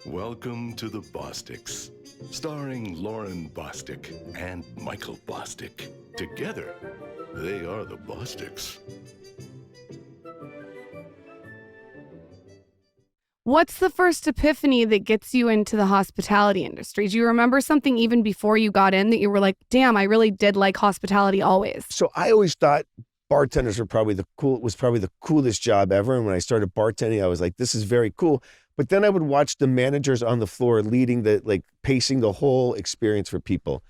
Welcome to the Bostics, starring Lauren Bostic and Michael Bostic. Together, they are the Bostics. What's the first epiphany that gets you into the hospitality industry? Do you remember something even before you got in that you were like, damn, I really did like hospitality always? So I always thought bartenders were probably the coolest job ever. And when I started bartending, I was like, this is very cool. But then I would watch the managers on the floor pacing the whole experience for people.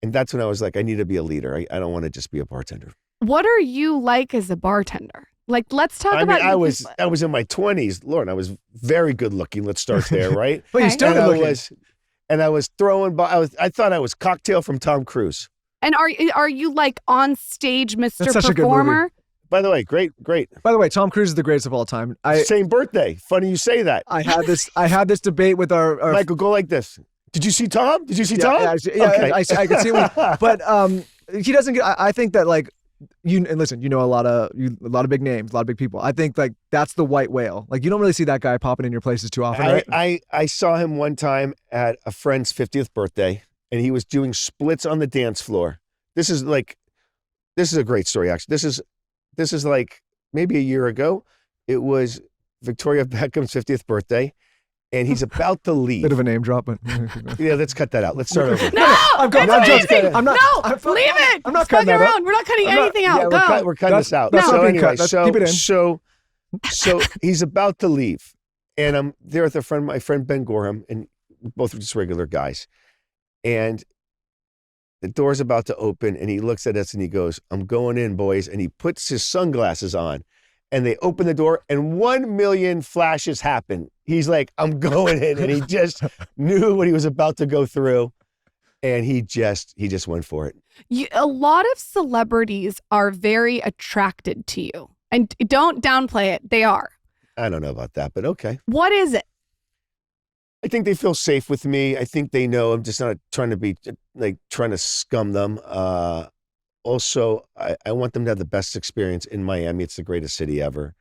And that's when I was like, I need to be a leader. I don't want to just be a bartender. What are you like as a bartender? Like, let's talk about. I was in my 20s, Lauren. I was very good looking. Let's start there, right? But you still good looking. I was throwing. I thought I was Cocktail from Tom Cruise. And are you like on stage, Mr. That's such a good Performer? movie. By the way, great. By the way, Tom Cruise is the greatest of all time. Same birthday. Funny you say that. I had this debate with our Michael. Go like this. Did you see Tom? Did you see Tom? Yeah, okay. I could see him. But he doesn't get. I think that like. And listen, you know a lot of big names, a lot of big people. I think like that's the white whale. Like you don't really see that guy popping in your places too often, right? I saw him one time at a friend's 50th birthday, and he was doing splits on the dance floor. This is a great story, actually. This is like maybe a year ago. It was Victoria Beckham's 50th birthday, and he's about to leave. Bit of a name drop, but yeah, let's cut that out. Let's start over. No, I'm going. it's amazing. I'm not. Leave it. I'm not Fuck cutting that out. around. We're not cutting anything out. Yeah, Go. we're cutting this out. That's So not being anyway, cut. Keep it in. So he's about to leave, and I'm there with my friend Ben Gorham, and both are just regular guys. And the door's about to open, and he looks at us and he goes, "I'm going in, boys." And he puts his sunglasses on, and they open the door, and 1 million flashes happen. He's like, "I'm going in," and he just knew what he was about to go through, and he just went for it. A lot of celebrities are very attracted to you. And don't downplay it. They are. I don't know about that, but okay. What is it? I think they feel safe with me. I think they know I'm just not trying to scum them. Also, I want them to have the best experience in Miami. It's the greatest city ever.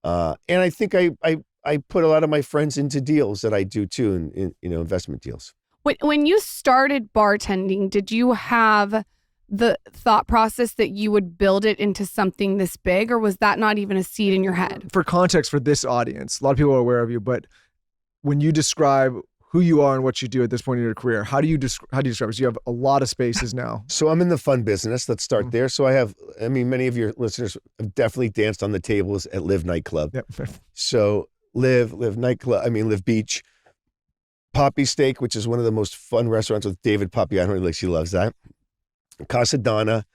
And I think I put a lot of my friends into deals that I do too, in investment deals. When you started bartending, did you have the thought process that you would build it into something this big, or was that not even a seed in your head? For context for this audience, a lot of people are aware of you, but when you describe who you are and what you do at this point in your career, how do you describe it? So you have a lot of spaces now. So I'm in the fun business. Let's start there. So many of your listeners have definitely danced on the tables at Live Nightclub. Yep. So Live Nightclub, Live Beach, Poppy Steak, which is one of the most fun restaurants with David Papiano. She loves that. Casa Donna,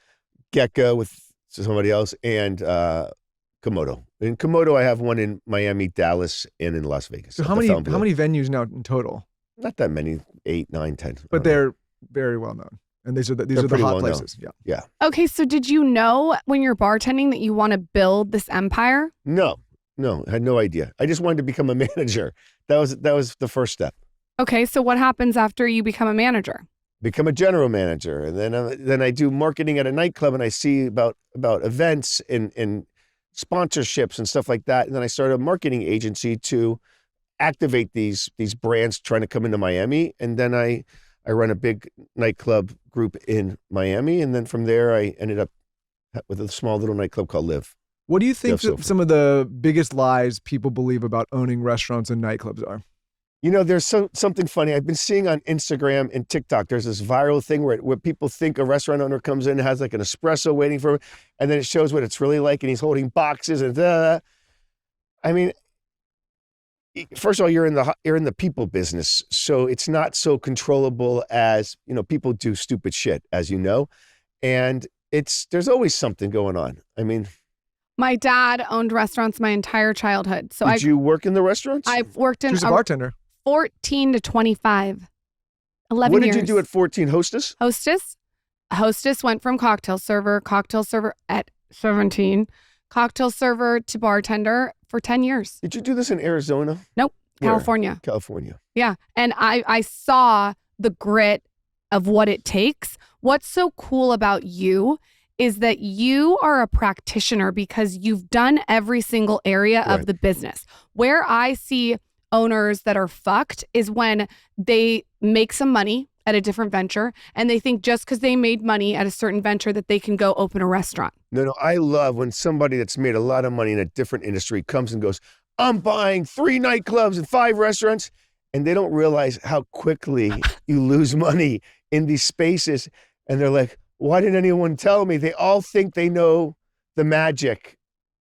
Gecko with somebody else, and Komodo. In Komodo, I have one in Miami, Dallas, and in Las Vegas. So how many venues now in total? Not that many, 8, 9, 10. But they're very well known. And these are the hot places. Yeah. Okay, so did you know when you're bartending that you want to build this empire? No, I had no idea. I just wanted to become a manager. That was the first step. Okay, so what happens after you become a manager? Become a general manager, and then I do marketing at a nightclub, and I see about events and sponsorships and stuff like that. And then I started a marketing agency to activate these brands trying to come into Miami. And then I run a big nightclub group in Miami, and then from there I ended up with a small little nightclub called Live. What do you think some of the biggest lies people believe about owning restaurants and nightclubs are? There's something funny I've been seeing on Instagram and TikTok. There's this viral thing where people think a restaurant owner comes in and has like an espresso waiting for him, and then it shows what it's really like, and he's holding boxes and first of all, you're in the people business, so it's not so controllable as people do stupid shit, as you know, and there's always something going on. My dad owned restaurants my entire childhood. So Did you work in the restaurants? I've worked in She was a bartender. 14 to 25. 11 What years. did you do at 14? Hostess? Hostess went from cocktail server at 17, cocktail server to bartender for 10 years. Did you do this in Arizona? Nope. Where? California. California. Yeah. And I saw the grit of what it takes. What's so cool about you is that you are a practitioner because you've done every single area of the business. Where I see owners that are fucked is when they make some money at a different venture and they think just because they made money at a certain venture that they can go open a restaurant. No, I love when somebody that's made a lot of money in a different industry comes and goes, I'm buying 3 nightclubs and 5 restaurants. And they don't realize how quickly you lose money in these spaces. And they're like, why didn't anyone tell me? They all think they know the magic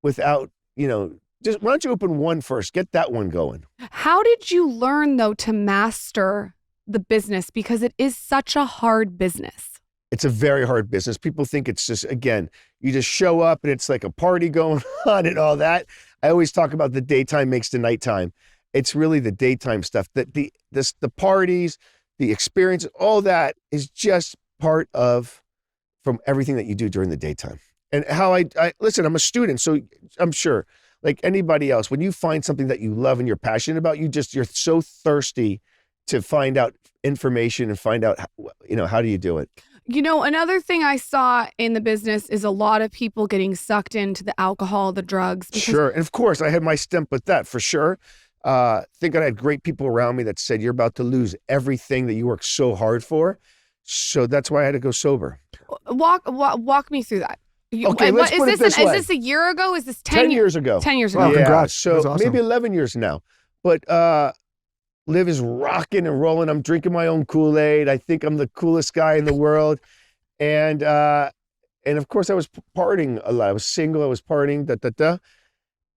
without, just why don't you open one first? Get that one going. How did you learn, though, to master the business? Because it is such a hard business. It's a very hard business. People think it's just, again, you just show up and it's like a party going on and all that. I always talk about the daytime makes the nighttime. It's really the daytime stuff that the parties, the experience, all that is just part of from everything that you do during the daytime. And how I listen, I'm a student, so I'm sure like anybody else, when you find something that you love and you're passionate about, you're so thirsty to find out information and find out, how do you do it? Another thing I saw in the business is a lot of people getting sucked into the alcohol, the drugs. Sure. And of course I had my stint with that for sure. Think I had great people around me that said, you're about to lose everything that you worked so hard for. So that's why I had to go sober. Walk me through that. Okay, let's put it this way. Is this a year ago? Is this 10 years ago? 10 years ago. Wow, Yeah, congrats. so That's awesome. maybe 11 years now. But Liv is rocking and rolling. I'm drinking my own Kool-Aid. I think I'm the coolest guy in the world. And of course I was partying a lot. I was single, I was partying,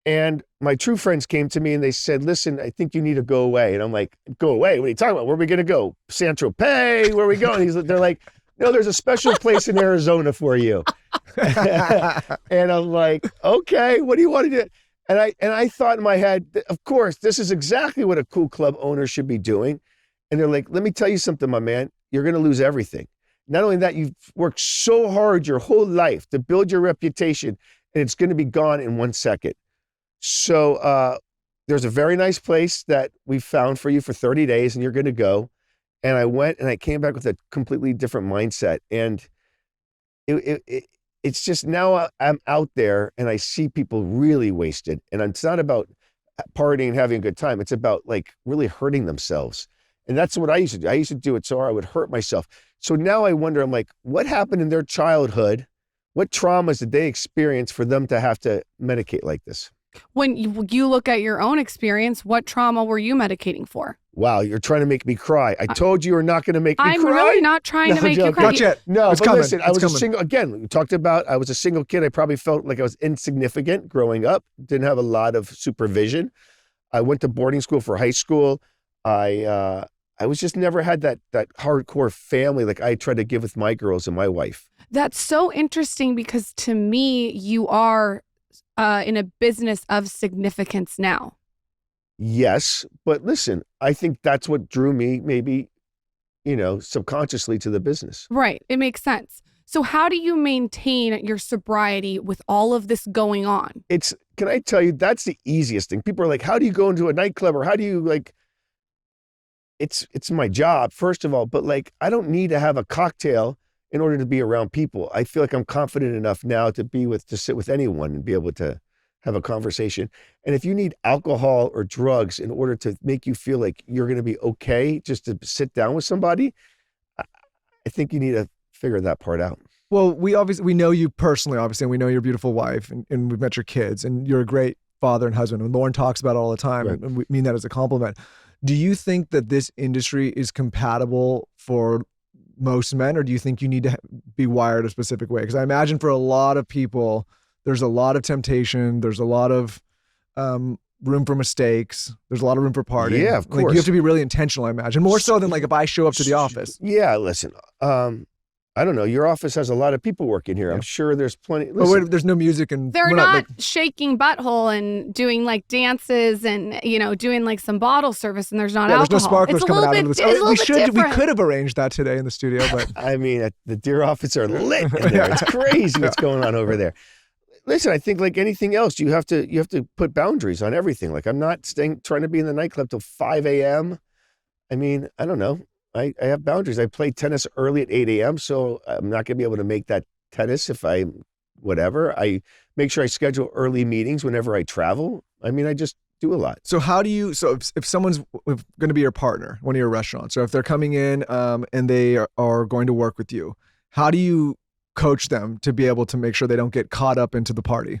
And my true friends came to me and they said, listen, I think you need to go away. And I'm like, go away? What are you talking about? Where are we going to go? Saint-Tropez? Where are we going? They're like, no, there's a special place in Arizona for you. And I'm like, okay, what do you want to do? And I thought in my head, of course, this is exactly what a cool club owner should be doing. And they're like, let me tell you something, my man, you're going to lose everything. Not only that, you've worked so hard your whole life to build your reputation and it's going to be gone in 1 second. So there's a very nice place that we found for you for 30 days and you're going to go. And I went and I came back with a completely different mindset. And it's just now I'm out there and I see people really wasted. And it's not about partying and having a good time. It's about like really hurting themselves. And that's what I used to do. I used to do it so I would hurt myself. So now I wonder, I'm like, what happened in their childhood? What traumas did they experience for them to have to medicate like this? When you look at your own experience, what trauma were you medicating for? Wow, you're trying to make me cry. I told you were not going to make me cry. I'm really not trying to make you cry. Not yet. No, It's but coming. listen, I It's was a coming. single, again, we talked about, I was a single kid. I probably felt like I was insignificant growing up, didn't have a lot of supervision. I went to boarding school for high school. I was just never had that hardcore family like I tried to give with my girls and my wife. That's so interesting because to me, you are in a business of significance now. Yes, but listen, I think that's what drew me maybe, subconsciously to the business. Right. It makes sense. So how do you maintain your sobriety with all of this going on? Can I tell you, that's the easiest thing. People are like, how do you go into a nightclub or how do you it's my job, first of all, but I don't need to have a cocktail in order to be around people. I feel like I'm confident enough now to sit with anyone and be able to have a conversation. And if you need alcohol or drugs in order to make you feel like you're going to be okay, just to sit down with somebody, I think you need to figure that part out. Well, we know you personally, obviously, and we know your beautiful wife and we've met your kids and you're a great father and husband. And Lauren talks about it all the time. Right. And we mean that as a compliment. Do you think that this industry is compatible for most men, or do you think you need to be wired a specific way? Because I imagine for a lot of people, there's a lot of temptation. There's a lot of room for mistakes. There's a lot of room for partying. Yeah, of course. You have to be really intentional, I imagine. More so than if I show up to the office. Yeah, listen, I don't know. Your office has a lot of people working here. I'm sure there's plenty. But Listen, there's no music and They're we're not shaking butthole and doing dances and, doing some bottle service and there's not alcohol. There's no sparklers It's a coming little out bit, of this. it's a little bit We different. could have arranged that today in the studio, but I mean, the dear office are lit in there. It's crazy what's going on over there. Listen, I think like anything else, you have to put boundaries on everything. I'm not trying to be in the nightclub till 5 a.m. I mean, I don't know. I have boundaries. I play tennis early at 8 a.m., so I'm not going to be able to make that tennis whatever. I make sure I schedule early meetings whenever I travel. I mean, I just do a lot. So how do you, so if someone's going to be your partner, one of your restaurants, so if they're coming in and they are going to work with you, how do you coach them to be able to make sure they don't get caught up into the party?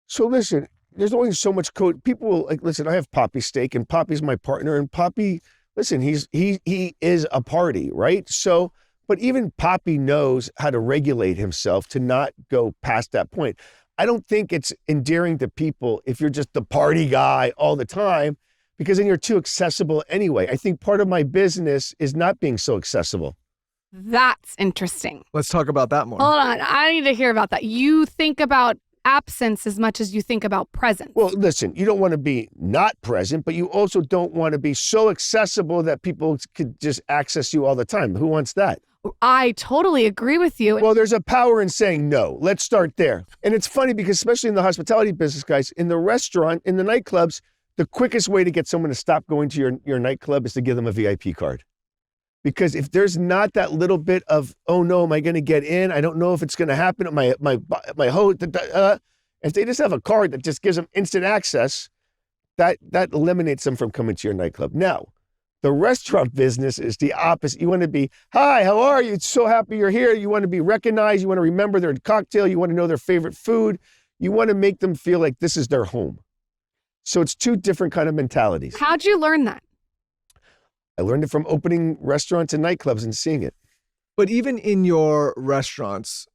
So listen, there's only so much code. People will like, listen, I have Poppy steak and Poppy's my partner, and Poppy, listen, he is a party, right? So, but even Poppy knows how to regulate himself to not go past that point. I don't think it's endearing to people if you're just the party guy all the time, because then you're too accessible anyway. I think part of my business is not being so accessible. That's interesting. Let's talk about that more. Hold on. I need to hear about that. You think about absence as much as you think about presence. Well, listen, you don't want to be not present, but you also don't want to be so accessible that people could just access you all the time. Who wants that? I totally agree with you. Well, there's a power in saying no. Let's start there. And it's funny because especially in the hospitality business, guys, in the restaurant, in the nightclubs, the quickest way to get someone to stop going to your nightclub is to give them a VIP card. Because if there's not that little bit of, oh no, am I going to get in? I don't know if it's going to happen. My host, if they just have a card that just gives them instant access, that eliminates them from coming to your nightclub. Now, the restaurant business is the opposite. You want to be, hi, how are you? It's so happy you're here. You want to be recognized. You want to remember their cocktail. You want to know their favorite food. You want to make them feel like this is their home. So it's two different kind of mentalities. How'd you learn that? I learned it from opening restaurants and nightclubs and seeing it. But even in your restaurants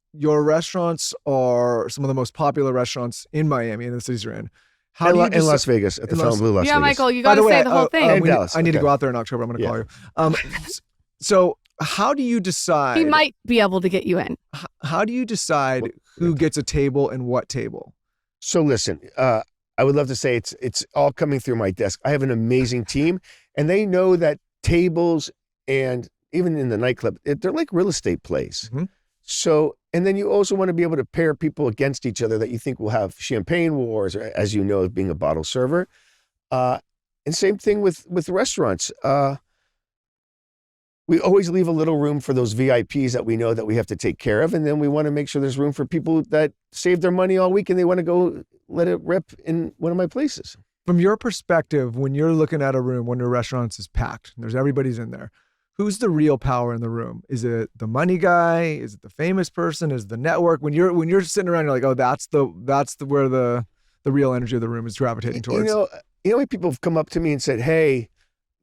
are some of the most popular restaurants in Miami and the cities you're in. In Las Vegas, at the Fontainebleau Las Vegas. Yeah, Michael, you got to say the whole thing. And Dallas. I need to Okay. go out there in October. I'm going to call you. So how do you decide? He might be able to get you in. How do you decide who gets a table and what table? So listen, I would love to say it's all coming through my desk. I have an amazing team, and they know that tables and even in the nightclub, they're like real estate plays. Mm-hmm. So, and then you also want to be able to pair people against each other that you think will have champagne wars, or, as you know, being a bottle server. And same thing with restaurants. We always leave a little room for those VIPs that we know that we have to take care of. And then we want to make sure there's room for people that save their money all week and they want to go let it rip in one of my places. From your perspective, when you're looking at a room, when your restaurant is packed, everybody's in there, who's the real power in the room? Is it the money guy? Is it the famous person? Is it the network? When you're sitting around, you're like, oh, that's where the real energy of the room is gravitating towards. You know, when people have come up to me and said, hey,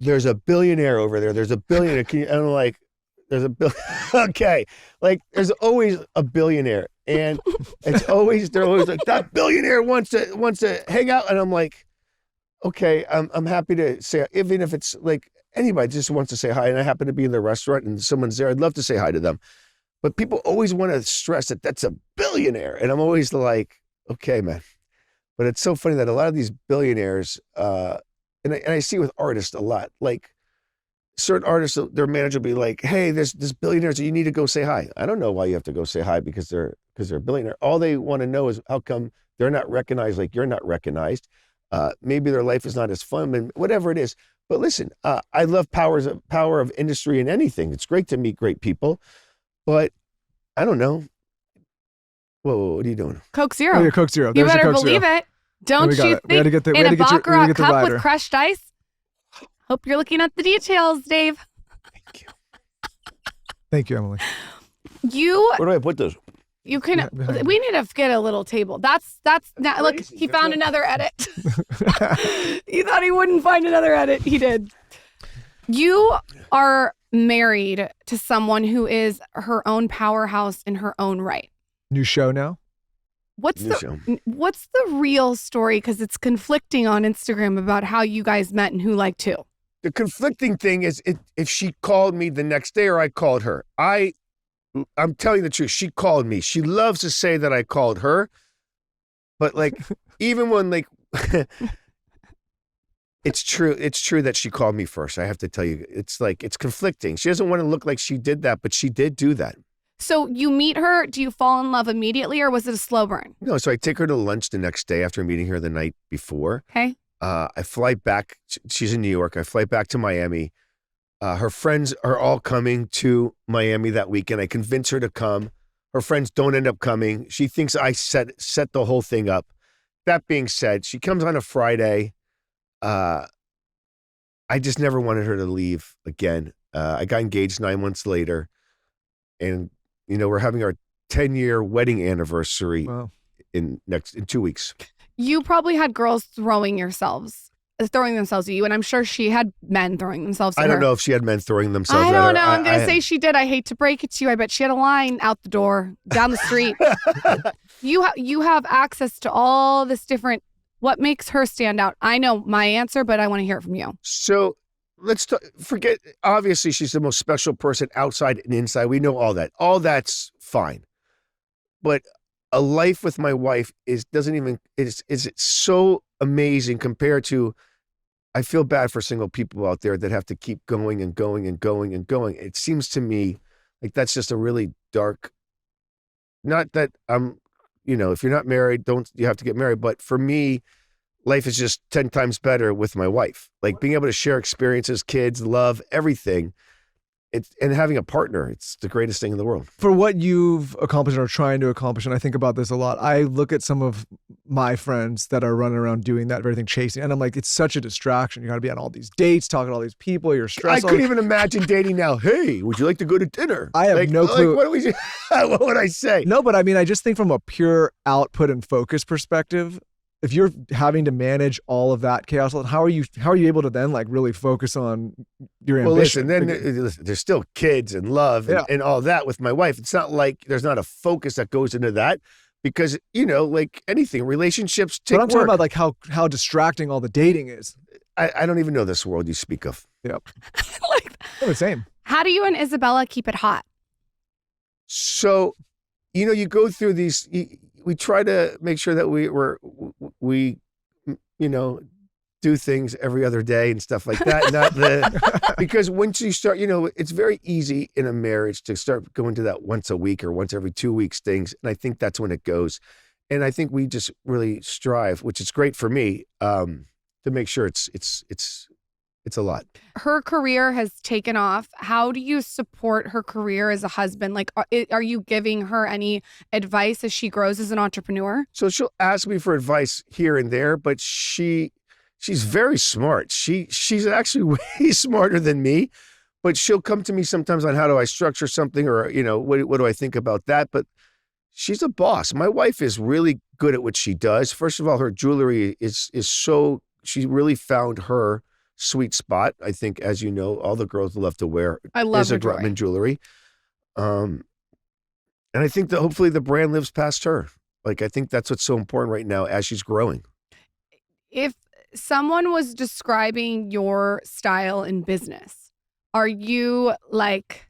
there's a billionaire over there. There's a billionaire. And I'm like, okay. Like, there's always a billionaire. And they're always like, that billionaire wants to hang out. And I'm like, okay, I'm happy to say, even if it's like anybody just wants to say hi, and I happen to be in the restaurant and someone's there, I'd love to say hi to them. But people always want to stress that that's a billionaire. And I'm always like, okay, man. But it's so funny that a lot of these billionaires, and I see with artists a lot, like certain artists, their manager will be like, hey, there's billionaires, you need to go say hi. I don't know why you have to go say hi because they're a billionaire. All they want to know is how come they're not recognized like you're not recognized. Maybe their life is not as fun, and whatever it is. But listen, I love power of industry in anything. It's great to meet great people, but I don't know. Whoa, what are you doing? Coke Zero. Oh, yeah, Coke Zero. You There's better your Coke believe Zero. it. Don't you think we had to get in a Baccarat cup lighter. with crushed ice? Hope you're looking at the details, Dave. Thank you. Thank you, Emily. Where do I put those? You can. Yeah, We need to get a little table. That's now. Look, he found another edit. You thought he wouldn't find another edit. He did. You are married to someone who is her own powerhouse in her own right. New show now? What's the real story? Because it's conflicting on Instagram about how you guys met and who liked who. The conflicting thing is if she called me the next day or I called her. I'm telling you the truth. She called me. She loves to say that I called her. But like, even when like, it's true that she called me first. I have to tell you, it's like, it's conflicting. She doesn't want to look like she did that, but she did do that. So you meet her, do you fall in love immediately or was it a slow burn? No, so I take her to lunch the next day after meeting her the night before. Okay. I fly back. She's in New York. I fly back to Miami. Her friends are all coming to Miami that weekend. I convince her to come. Her friends don't end up coming. She thinks I set the whole thing up. that being said, she comes on a Friday. I just never wanted her to leave again. I got engaged 9 months later, and we're having our 10-year wedding anniversary in 2 weeks. You probably had girls throwing themselves at you, and I'm sure she had men throwing themselves at her. I don't know if she had men throwing themselves I at her. don't know. I'm going to say she did. I hate to break it to you. I bet she had a line out the door, down the street. You have access to all this different, what makes her stand out? I know my answer, but I want to hear it from you. So let's forget, obviously she's the most special person outside and inside. We know all that. All that's fine. But a life with my wife is so amazing compared to, I feel bad for single people out there that have to keep going and going and going and going. It seems to me like that's just a really dark, not that if you're not married, you have to get married. But for me, life is just 10 times better with my wife. Like being able to share experiences, kids, love, everything. And having a partner, it's the greatest thing in the world. For what you've accomplished or trying to accomplish, and I think about this a lot, I look at some of my friends that are running around doing that very thing, chasing, and I'm like, it's such a distraction. You got to be on all these dates, talking to all these people, you're stressed. I couldn't even imagine dating now. Hey, would you like to go to dinner? I have no clue. What would I say? No, but I mean, I just think from a pure output and focus perspective, if you're having to manage all of that chaos, how are you able to then really focus on your ambition? Well, listen, there's still kids and love and all that with my wife. It's not like there's not a focus that goes into that because, like anything, relationships take work. But I'm talking about how distracting all the dating is. I don't even know this world you speak of. Yep. They're the same. How do you and Isabella keep it hot? So, you go through these, we try to make sure that we do things every other day and stuff like that. Because once you start, it's very easy in a marriage to start going to that once a week or once every 2 weeks things. And I think that's when it goes. And I think we just really strive, which is great for me, to make sure it's a lot. Her career has taken off. How do you support her career as a husband? Like, are you giving her any advice as she grows as an entrepreneur? So she'll ask me for advice here and there, but she's very smart. She's actually way smarter than me, but she'll come to me sometimes on how do I structure something or, what do I think about that? But she's a boss. My wife is really good at what she does. First of all, her jewelry is she really found her sweet spot. I think, as you know, all the girls love to wear David Grutman jewelry. And I think that hopefully the brand lives past her. Like, I think that's what's so important right now as she's growing. If someone was describing your style in business, are you like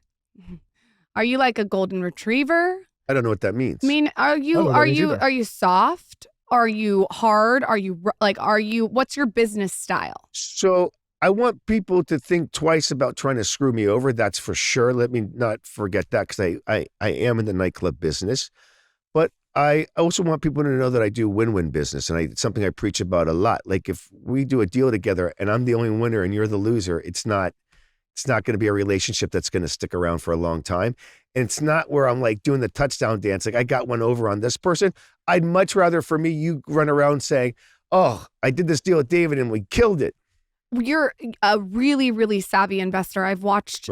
a golden retriever? I don't know what that means. I mean, are you soft? Are you hard? What's your business style? So I want people to think twice about trying to screw me over. That's for sure. Let me not forget that because I am in the nightclub business. But I also want people to know that I do win-win business. And it's something I preach about a lot. Like if we do a deal together and I'm the only winner and you're the loser, it's not going to be a relationship that's going to stick around for a long time. And it's not where I'm like doing the touchdown dance. Like I got one over on this person. I'd much rather for me, you run around saying, oh, I did this deal with David and we killed it. You're a really, really savvy investor. I've watched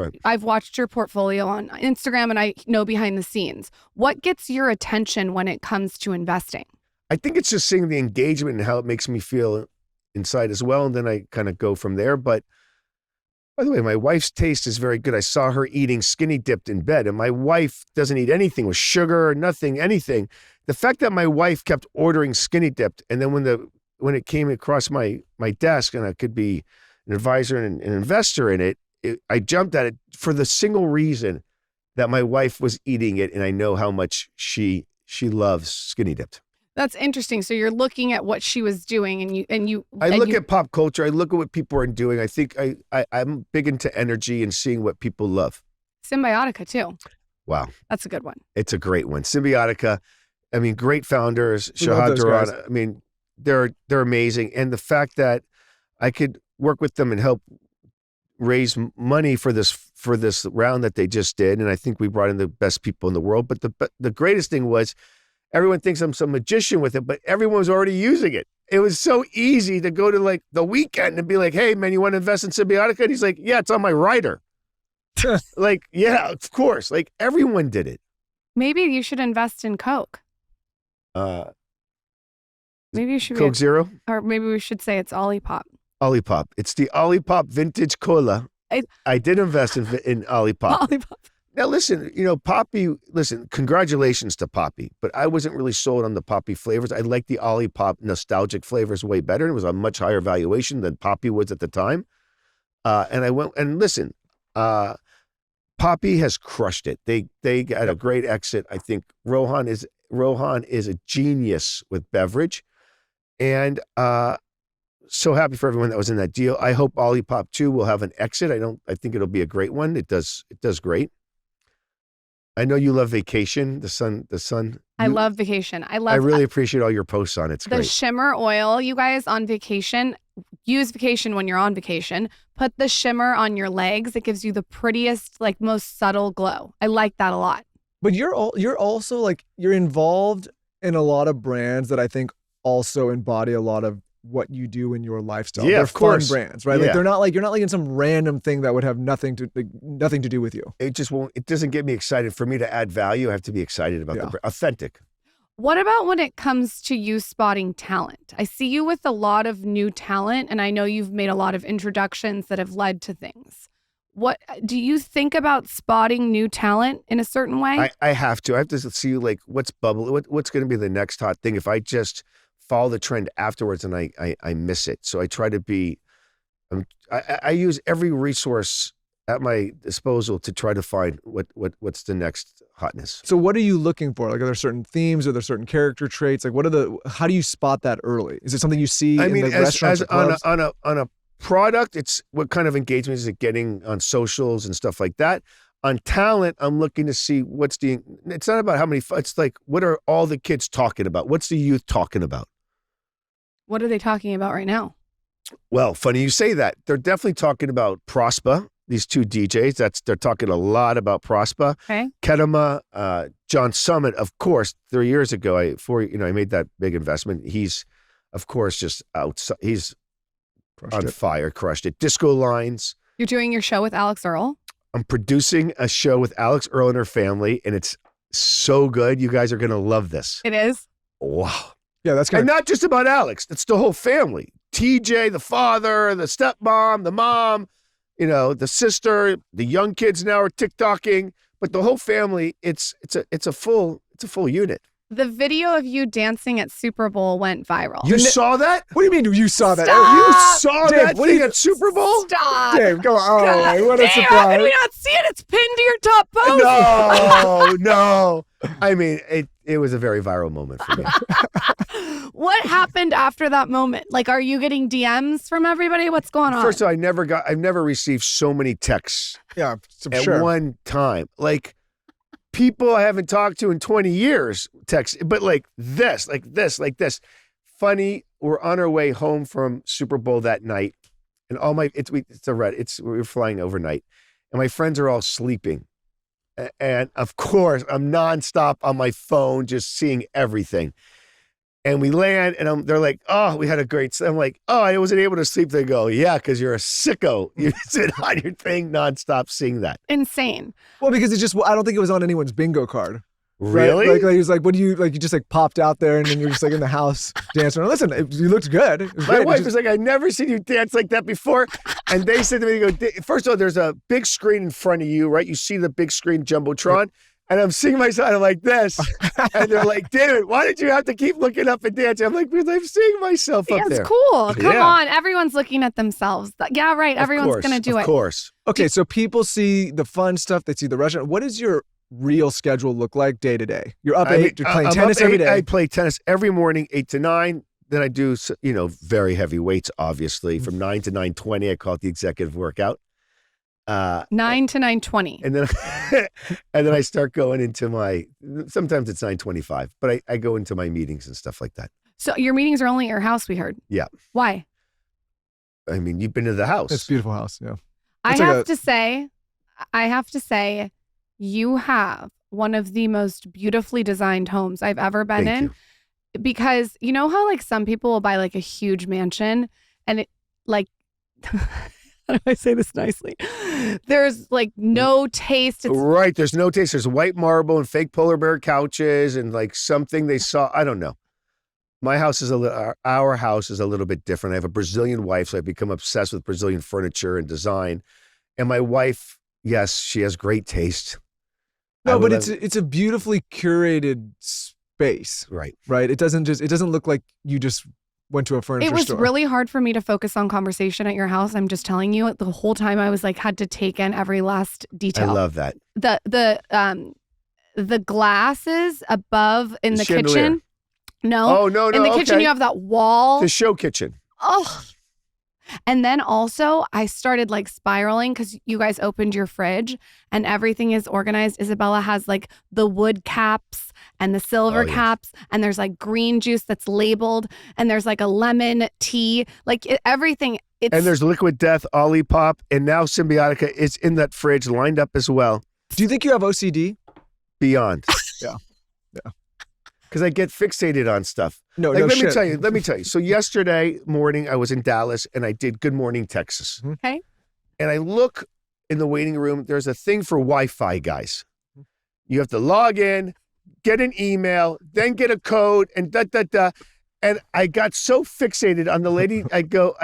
your portfolio on Instagram and I know behind the scenes. What gets your attention when it comes to investing? I think it's just seeing the engagement and how it makes me feel inside as well. And then I kind of go from there. But by the way, my wife's taste is very good. I saw her eating skinny dipped in bed, and my wife doesn't eat anything with sugar, nothing, anything. The fact that my wife kept ordering skinny dipped, and then when it came across my desk, and I could be an advisor and an investor in it, I jumped at it for the single reason that my wife was eating it, and I know how much she loves skinny dipped. That's interesting. So you're looking at what she was doing and you look at pop culture. I look at what people are doing. I think I'm big into energy and seeing what people love. Symbiotica too. Wow. That's a good one. It's a great one. Symbiotica. I mean, great founders. Shahad Durrani. I mean, they're amazing. And the fact that I could work with them and help raise money for this round that they just did. And I think we brought in the best people in the world. But the greatest thing was, everyone thinks I'm some magician with it, but everyone was already using it. It was so easy to go to like the weekend and be like, hey man, you want to invest in Symbiotica? And he's like, yeah, it's on my rider. Like, yeah, of course. Like everyone did it. Maybe you should invest in Coke. Maybe you should Coke Zero? Or maybe we should say it's Olipop. Olipop. It's the Olipop vintage cola. I did invest in Olipop. Olipop. Now listen, Poppy, congratulations to Poppy, but I wasn't really sold on the Poppy flavors. I like the Olipop nostalgic flavors way better. It was a much higher valuation than Poppy was at the time. And I went, and listen, Poppy has crushed it. They got a great exit. I think Rohan is a genius with beverage. And so happy for everyone that was in that deal. I hope Olipop 2 will have an exit. I think it'll be a great one. It does great. I know you love Vacation, the sun. I love Vacation. I really appreciate all your posts on it. It's the great. shimmer oil, you guys, on Vacation. Use Vacation when you're on vacation. Put the shimmer on your legs. It gives you the prettiest, like most subtle glow. I like that a lot. But you're also like, you're involved in a lot of brands that I think also embody a lot of what you do in your lifestyle. Yeah, they're of course. fun brands, right? Yeah. Like you're not like in some random thing that would have nothing to do with you. It just won't. It doesn't get me excited. For me to add value, I have to be excited about the brand. Authentic. What about when it comes to you spotting talent? I see you with a lot of new talent, and I know you've made a lot of introductions that have led to things. What do you think about spotting new talent in a certain way? I have to. I have to see like what's bubbling, what's going to be the next hot thing. If I just follow the trend afterwards and I miss it. So I try to be, I use every resource at my disposal to try to find what's the next hotness. So what are you looking for? Like, are there certain themes? Are there certain character traits? Like, how do you spot that early? Is it something you see in the restaurants or clubs? on a product, it's what kind of engagement is it getting on socials and stuff like that. On talent, I'm looking to see it's not about how many, it's like, what are all the kids talking about? What's the youth talking about? What are they talking about right now? Well, funny you say that. They're definitely talking about Prospa, these two DJs. They're talking a lot about Prospa. Okay. Kedema, John Summit, of course, 3 years ago, I made that big investment. He's, of course, just outside. He's on fire, crushed it. Disco Lines. You're doing your show with Alex Earl? I'm producing a show with Alex Earl and her family, and it's so good. You guys are going to love this. It is? Wow. Yeah, that's good. And not just about Alex. It's the whole family. TJ, the father, the stepmom, the mom, the sister, the young kids now are TikToking, but the whole family, it's a full unit. The video of you dancing at Super Bowl went viral. You saw that? What do you mean you saw that? Stop! You saw Dave, that thing at Super Bowl? Stop. Dave, go on. Oh, what a Dave, how surprise. can we not see it? It's pinned to your top post. No. I mean, it was a very viral moment for me. What happened after that moment? Like, are you getting DMs from everybody? What's going on? First of all, I've never received so many texts Yeah, at one time. Like, people I haven't talked to in 20 years text, but like this. Funny, we're on our way home from Super Bowl that night, and we were flying overnight, and my friends are all sleeping. And of course, I'm nonstop on my phone, just seeing everything. And we land, and they're like, "Oh, we had a great." I'm like, "Oh, I wasn't able to sleep." They go, "Yeah, because you're a sicko. You sit on your thing nonstop, seeing that." Insane. Well, because I don't think it was on anyone's bingo card. Really? Right? Like he was like, "What do you like?" You just like popped out there, and then you're just like in the house dancing. Listen, you looked good. It was My great. wife was like, "I've never seen you dance like that before." And they said to me, "They go, first of all, there's a big screen in front of you, right? You see the big screen jumbotron." And I'm seeing myself, I'm like this. And they're like, "David, why did you have to keep looking up and dancing?" I'm like, "Because I'm seeing myself up there." It's cool. Come Yeah. on. Everyone's looking at themselves. Yeah, right. Everyone's going to do it. Of course. Okay, so people see the fun stuff. They see the restaurant. What does your real schedule look like day to day? You're up at 8. You're playing tennis every day. I play tennis every morning, 8 to 9. Then I do, very heavy weights, obviously. From 9 to 9:20, I call it the executive workout. 9 to 9:20. And then and then I start going into sometimes it's 9:25, but I go into my meetings and stuff like that. So your meetings are only at your house, we heard. Yeah. Why? I mean, you've been to the house. It's a beautiful house, yeah. I have to say, you have one of the most beautifully designed homes I've ever been Thank in. you. Because you know how like some people will buy like a huge mansion and it like, how do I say this nicely? There's like no taste. It's Right. There's no taste. There's white marble and fake polar bear couches and like something they saw. I don't know. My house is our house is a little bit different. I have a Brazilian wife, so I've become obsessed with Brazilian furniture and design. And my wife, yes, she has great taste. No, but it's a beautifully curated space, Right. right? It doesn't look like you just went to a furniture It was store. really hard for me to focus on conversation at your house. I'm just telling you, the whole time I was like, had to take in every last detail. I love that. The glasses above in the chandelier. kitchen. No. Oh, no. In the kitchen, you have that wall. The show kitchen. Oh. And then also I started like spiraling because you guys opened your fridge and everything is organized. Isabella has like the wood caps and the silver caps and there's like green juice that's labeled and there's like a lemon tea, like everything. And there's Liquid Death, Olipop, and now Symbiotica is in that fridge lined up as well. Do you think you have OCD? Beyond. Yeah. Because I get fixated on stuff. Let me tell you. So yesterday morning, I was in Dallas and I did Good Morning Texas. Okay. And I look in the waiting room. There's a thing for Wi-Fi, guys. You have to log in, get an email, then get a code, and da. And I got so fixated on the lady. I go,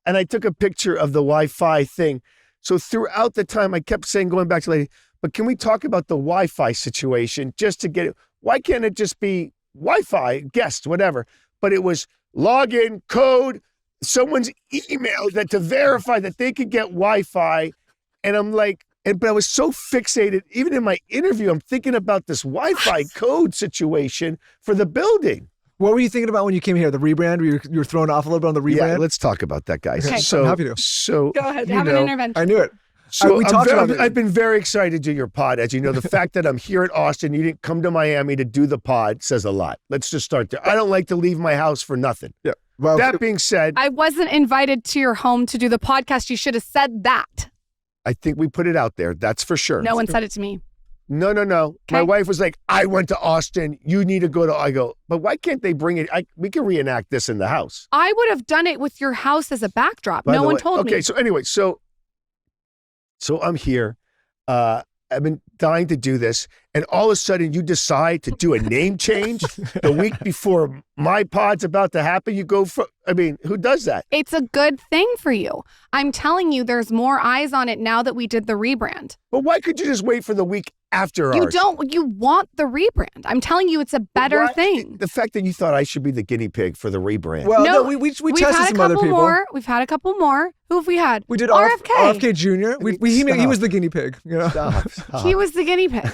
and I took a picture of the Wi-Fi thing. So throughout the time, I kept saying, going back to the lady, but can we talk about the Wi-Fi situation just to get it? Why can't it just be Wi-Fi, guest, whatever? But it was login, code, someone's email that to verify that they could get Wi-Fi. And I'm like, but I was so fixated, even in my interview, I'm thinking about this Wi-Fi code situation for the building. What were you thinking about when you came here? The rebrand? You were thrown off a little bit on the rebrand? Yeah, let's talk about that, guys. Okay. So, I'm happy to. So, Go ahead, have an intervention. I knew it. So we talked about it. I've been very excited to do your pod. As you know, the fact that I'm here at Austin, you didn't come to Miami to do the pod says a lot. Let's just start there. I don't like to leave my house for nothing. Yeah. Well, that being said, I wasn't invited to your home to do the podcast. You should have said that. I think we put it out there. That's for sure. No one said it to me. No. Okay. My wife was like, I went to Austin. You need to go to, I go, but why can't they bring it? We can reenact this in the house. I would have done it with your house as a backdrop. By No the one way, told me. Okay, so anyway, so I'm here. I've been dying to do this. And all of a sudden you decide to do a name change the week before my pod's about to happen. You go for, who does that? It's a good thing for you. I'm telling you, there's more eyes on it now that we did the rebrand. But why could you just wait for the week after ours? You want the rebrand. I'm telling you, it's a better thing. The fact that you thought I should be the guinea pig for the rebrand. Well, No, we We've tested had some a other couple people. more. We've had a couple more. Who have we had? We did RFK. RFK Jr. He was the guinea pig. You know? Stop. He was the guinea pig.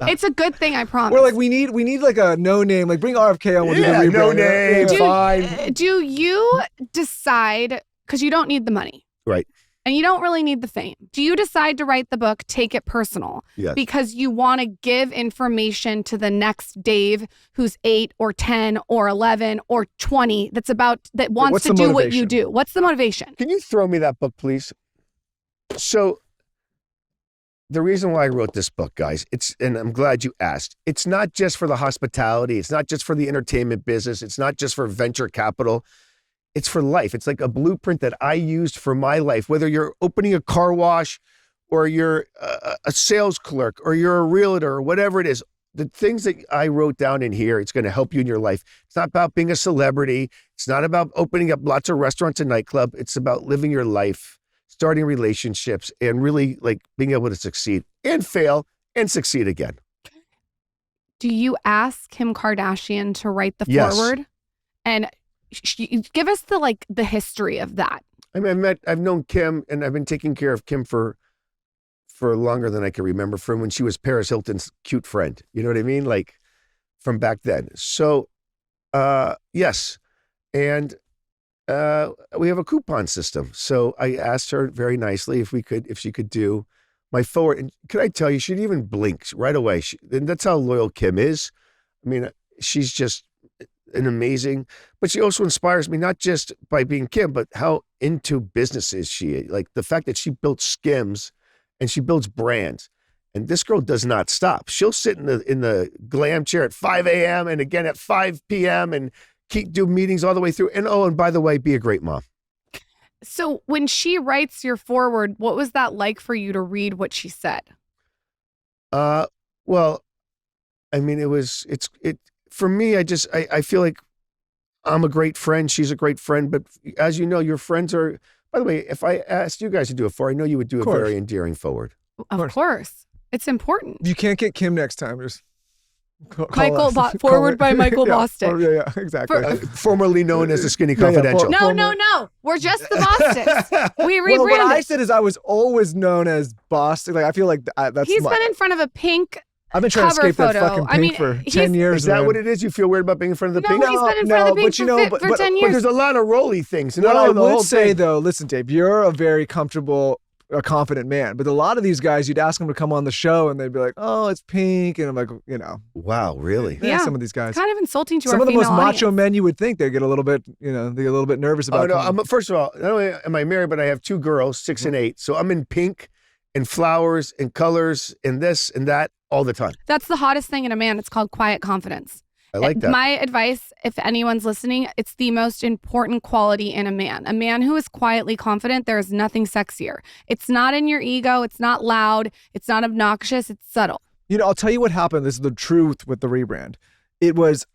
It's a good thing, I promise. We're like, we need like a no name. Like bring RFK on. We'll do the rebrand. No name, fine. Do you decide, because you don't need the money. Right. And you don't really need the fame. Do you decide to write the book, Take It Personal? Yes. Because you want to give information to the next Dave who's 8 or 10 or 11 or 20 that wants to do what you do. What's the motivation? Can you throw me that book, please? So the reason why I wrote this book, guys, and I'm glad you asked, it's not just for the hospitality. It's not just for the entertainment business. It's not just for venture capital. It's for life. It's like a blueprint that I used for my life, whether you're opening a car wash or you're a sales clerk or you're a realtor or whatever it is. The things that I wrote down in here, it's going to help you in your life. It's not about being a celebrity. It's not about opening up lots of restaurants and nightclubs. It's about living your life, starting relationships, and really like being able to succeed and fail and succeed again. Do you ask Kim Kardashian to write the Yes. foreword? And give us the history of that. I've known Kim, and I've been taking care of Kim for longer than I can remember, from when she was Paris Hilton's cute friend. You know what I mean? Like from back then. So, yes. And we have a coupon system. So I asked her very nicely if she could do my forward. And could I tell you, she even blinked right away. And that's how loyal Kim is. She's just an amazing, but she also inspires me, not just by being Kim, but how into business is she. Like the fact that she built Skims and she builds brands And this girl does not stop. She'll sit in the glam chair at 5 a.m. and again at 5 p.m. and do meetings all the way through. And by the way, be a great mom. So when she writes your foreword, what was that like for you to read what she said? Well, I mean, for me, I feel like I'm a great friend. She's a great friend. But as you know, your friends are, by the way, if I asked you guys to do it I know you would do a very endearing forward. Of course. It's important. You can't get Kim next time. Just call Michael us. Forward by Michael Bostic. Yeah, exactly. Formerly known as the Skinny Confidential. No. We're just the Bostics. We rebranded. Well, what I said is I was always known as Bostic. Like, I feel like that's He's been in front of a pink I've been trying to escape photo. that fucking pink for 10 years. Is that what it is? You feel weird about being in front of the pink? No, he's been in front of the pink for 10 years. But there's a lot of roly things. What I would say, though, listen, Dave, you're a very comfortable, confident man. But a lot of these guys, you'd ask them to come on the show and they'd be like, oh, it's pink. And I'm like, Wow, really? Yeah. Some of these guys. Kind of insulting to some our of the most female macho audience. men you would think they get a little bit, they get a little bit nervous about. Oh, no, first of all, not only am I married, but I have 2 girls, 6 and 8. So I'm in pink and flowers and colors and this and that all the time. That's the hottest thing in a man. It's called quiet confidence. I like that. My advice, if anyone's listening, it's the most important quality in a man. A man who is quietly confident, there is nothing sexier. It's not in your ego. It's not loud. It's not obnoxious. It's subtle. I'll tell you what happened. This is the truth with the rebrand. It was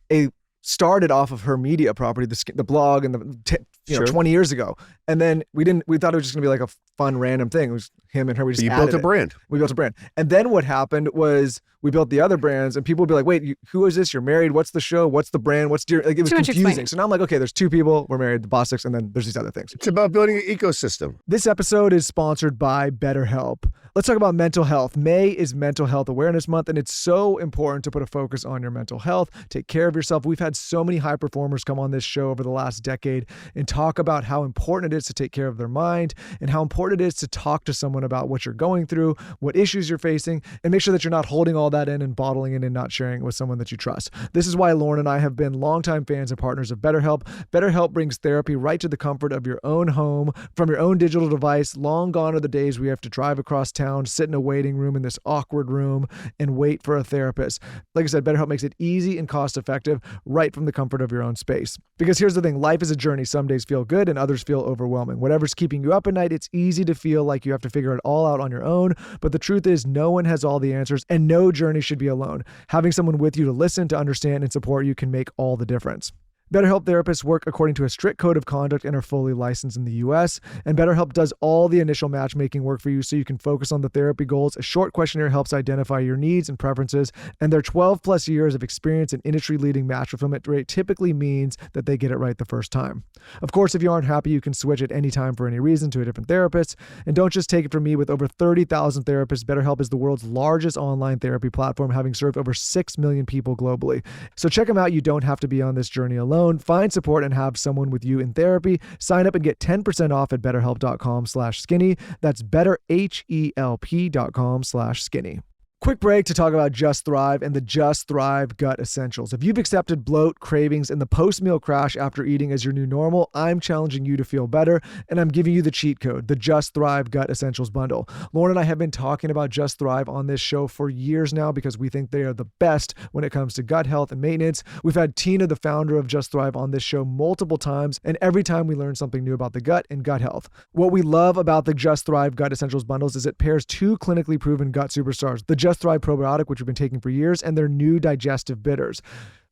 started off of her media property, the blog and the 20 years ago. And then we thought it was just gonna be like a fun random thing. It was him and her. We just built a brand. We built a brand. And then what happened was we built the other brands and people would be like, wait, who is this? You're married. What's the show? What's the brand? What's your, like, it was confusing. So now I'm like, okay, there's 2 people. We're married, the Bostics, and then there's these other things. It's about building an ecosystem. This episode is sponsored by BetterHelp. Let's talk about mental health. May is Mental Health Awareness Month, and it's so important to put a focus on your mental health. Take care of yourself. We've had so many high performers come on this show over the last decade and talk about how important it is to take care of their mind and how important it is to talk to someone about what you're going through, what issues you're facing, and make sure that you're not holding all that in and bottling it and not sharing it with someone that you trust. This is why Lauren and I have been longtime fans and partners of BetterHelp. BetterHelp brings therapy right to the comfort of your own home, from your own digital device. Long gone are the days we have to drive across town, sit in a waiting room in this awkward room, and wait for a therapist. Like I said, BetterHelp makes it easy and cost-effective right from the comfort of your own space. Because here's the thing, life is a journey. Some days feel good and others feel overwhelming. Whatever's keeping you up at night, it's easy to feel like you have to figure it all out on your own. But the truth is, no one has all the answers and no journey should be alone. Having someone with you to listen, to understand, and support you can make all the difference. BetterHelp therapists work according to a strict code of conduct and are fully licensed in the U.S. And BetterHelp does all the initial matchmaking work for you so you can focus on the therapy goals. A short questionnaire helps identify your needs and preferences. And their 12 plus years of experience and industry-leading match fulfillment rate typically means that they get it right the first time. Of course, if you aren't happy, you can switch at any time for any reason to a different therapist. And don't just take it from me. With over 30,000 therapists, BetterHelp is the world's largest online therapy platform, having served over 6 million people globally. So check them out. You don't have to be on this journey alone. Find support and have someone with you in therapy. Sign up and get 10% off at betterhelp.com/skinny. That's betterhelp.com/skinny. Quick break to talk about Just Thrive and the Just Thrive Gut Essentials. If you've accepted bloat, cravings, and the post-meal crash after eating as your new normal, I'm challenging you to feel better, and I'm giving you the cheat code, the Just Thrive Gut Essentials Bundle. Lauren and I have been talking about Just Thrive on this show for years now because we think they are the best when it comes to gut health and maintenance. We've had Tina, the founder of Just Thrive, on this show multiple times, and every time we learn something new about the gut and gut health. What we love about the Just Thrive Gut Essentials Bundles is it pairs 2 clinically proven gut superstars, the Just Thrive Probiotic, which we've been taking for years, and their new digestive bitters,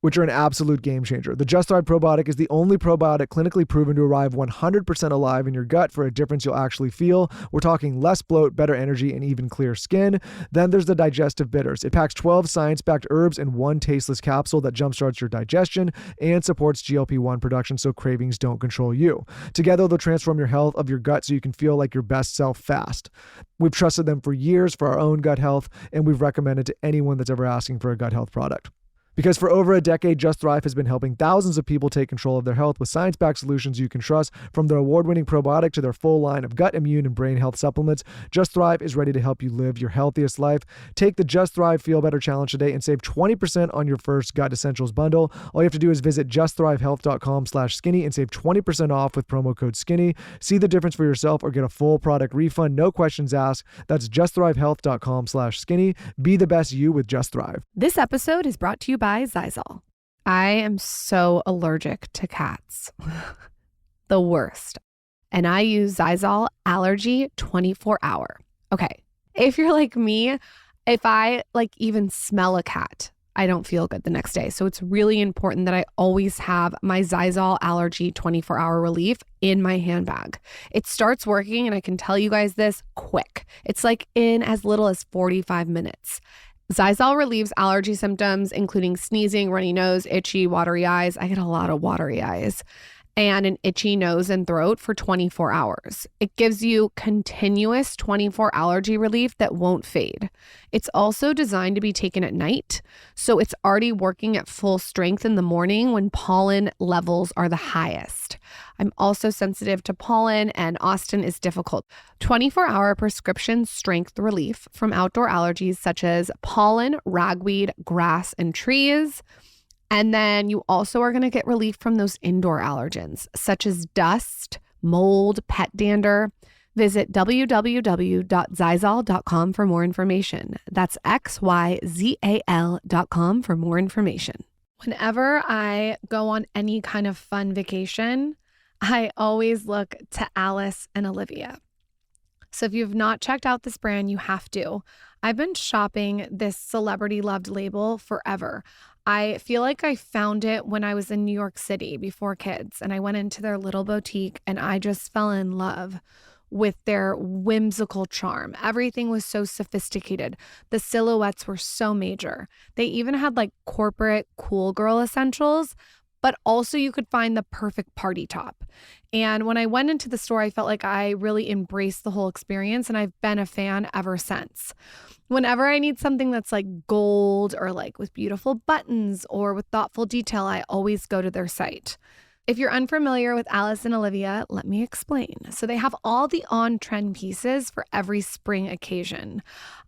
which are an absolute game changer. The Just Thrive Probiotic is the only probiotic clinically proven to arrive 100% alive in your gut for a difference you'll actually feel. We're talking less bloat, better energy, and even clear skin. Then there's the digestive bitters. It packs 12 science-backed herbs in 1 tasteless capsule that jumpstarts your digestion and supports GLP-1 production so cravings don't control you. Together, they'll transform your health of your gut so you can feel like your best self fast. We've trusted them for years for our own gut health, and we've recommended to anyone that's ever asking for a gut health product. Because for over a decade, Just Thrive has been helping thousands of people take control of their health with science-backed solutions you can trust. From their award-winning probiotic to their full line of gut, immune, and brain health supplements, Just Thrive is ready to help you live your healthiest life. Take the Just Thrive Feel Better Challenge today and save 20% on your first Gut Essentials bundle. All you have to do is visit justthrivehealth.com/skinny and save 20% off with promo code SKINNY. See the difference for yourself or get a full product refund, no questions asked. That's justthrivehealth.com/skinny. Be the best you with Just Thrive. This episode is brought to you by Zysol. I am so allergic to cats. The worst. And I use Zysol Allergy 24-hour. Okay. If you're like me, if I even smell a cat, I don't feel good the next day. So it's really important that I always have my Zysol Allergy 24-hour relief in my handbag. It starts working, and I can tell you guys this quick. It's in as little as 45 minutes. Zysol relieves allergy symptoms, including sneezing, runny nose, itchy, watery eyes. I get a lot of watery eyes. And an itchy nose and throat for 24 hours. It gives you continuous 24 allergy relief that won't fade. It's also designed to be taken at night, so it's already working at full strength in the morning when pollen levels are the highest. I'm also sensitive to pollen, and Austin is difficult. 24-hour prescription strength relief from outdoor allergies such as pollen, ragweed, grass, and trees. And then you also are going to get relief from those indoor allergens, such as dust, mold, pet dander. Visit www.zysol.com for more information. That's XYZAL.com for more information. Whenever I go on any kind of fun vacation, I always look to Alice and Olivia. So if you've not checked out this brand, you have to. I've been shopping this celebrity loved label forever. I feel like I found it when I was in New York City before kids, and I went into their little boutique and I just fell in love with their whimsical charm. Everything was so sophisticated. The silhouettes were so major. They even had corporate cool girl essentials, but also you could find the perfect party top. And when I went into the store, I felt like I really embraced the whole experience, and I've been a fan ever since. Whenever I need something that's gold or with beautiful buttons or with thoughtful detail, I always go to their site. If you're unfamiliar with Alice and Olivia, let me explain. So they have all the on-trend pieces for every spring occasion.